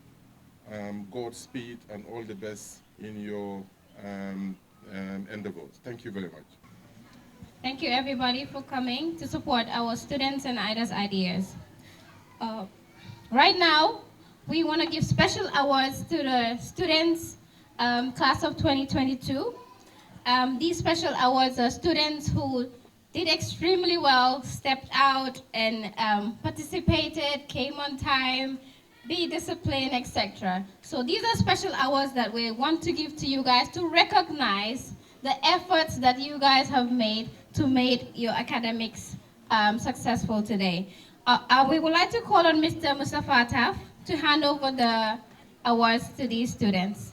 Godspeed and all the best in your endeavors. Thank you very much. Thank you, everybody, for coming to support our students and IDA's ideas. Right now, we want to give special awards to the students, class of 2022. These special awards are students who did extremely well, stepped out and participated, came on time, be disciplined, etc. So these are special hours that we want to give to you guys to recognize the efforts that you guys have made to make your academics successful today. We would like to call on Mr. Mustafa Taf to hand over the awards to these students.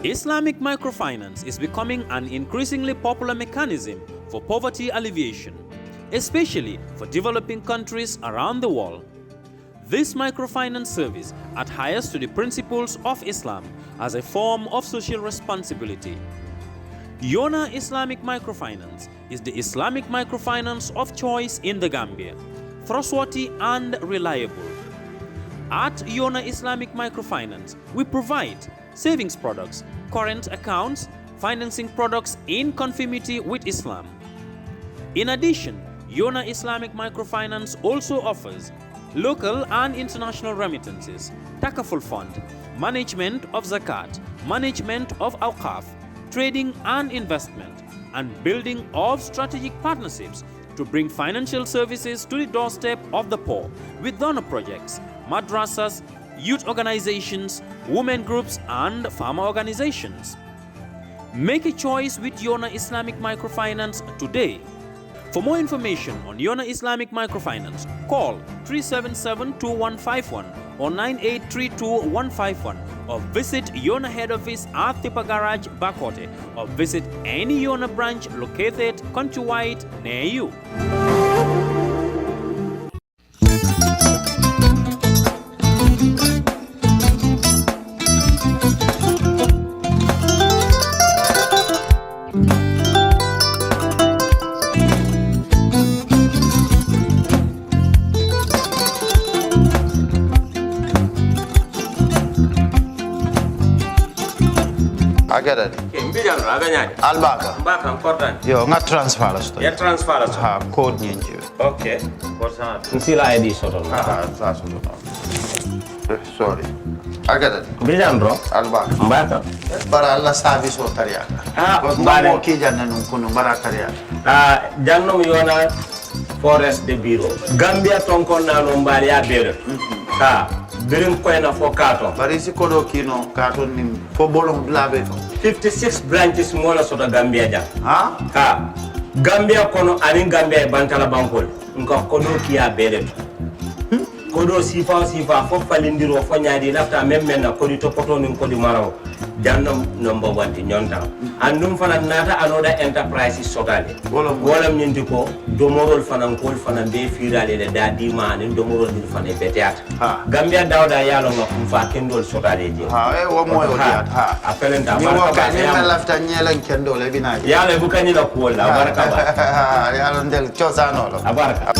Islamic microfinance is becoming an increasingly popular mechanism for poverty alleviation, especially for developing countries around the world. This microfinance service adheres to the principles of Islam as a form of social responsibility. Yona Islamic Microfinance is the Islamic microfinance of choice in the Gambia, trustworthy and reliable. At Yona Islamic Microfinance, we provide savings products, current accounts, financing products in conformity with Islam. In addition, Yona Islamic Microfinance also offers local and international remittances, takaful fund, management of zakat, management of awqaf, trading and investment, and building of strategic partnerships to bring financial services to the doorstep of the poor with donor projects, madrasas, youth organizations, women groups, and farmer organizations. Make a choice with Yona Islamic Microfinance today. For more information on Yona Islamic Microfinance, call 377-2151 or 9832-151 or visit Yona Head Office at Tipa Garage, Bakote, or visit any Yona branch located countrywide near you. I get it. Mbijan aganyani. Albaka. Mbaka important. Yo, nga transfer la sto. Ya transfer la sto. Ha, code nyenje. Okay. What's up? Nsila ID soto. Ah, that's what. Sorry. I get it. Mbijan bro. Albaka. Mbaka. Bara alla service o tariaka. Ah, mbale. Mo ki janna nun kunu bara tariaka. Ah, jannom Yona Forest de Bureau. Gambia tonkon na no mbali ya bere. Ah, birim koyna fo kato. Bari si kodo kino kato nim fo bolong blabe to. 56 branches mola soto Gambia jam. Ha? Ha. Gambia kono ani Gambia bantala bankol. Nko kodo kiya bere. Kodo sifa fo falindiro fo nyaadi lafta memmen na kodi to poto nin kodi maraw. Jannom number 1 ti nyonta. Andum fana nata anoda enterprise sotale. Wolam nyindi ko domorol fana kol fana be firale le dadi ma ni domorol ni fana beteata. Gambia dawda yalo ngam fa kendol sotale je. Ha e wo moyo diat ha. Apelenta baraka. Ni wo ka ni me lafta nyelen kendol e bina. Yalo bukani la ko la baraka ba. Yalo ndel chosano lo. Abaraka.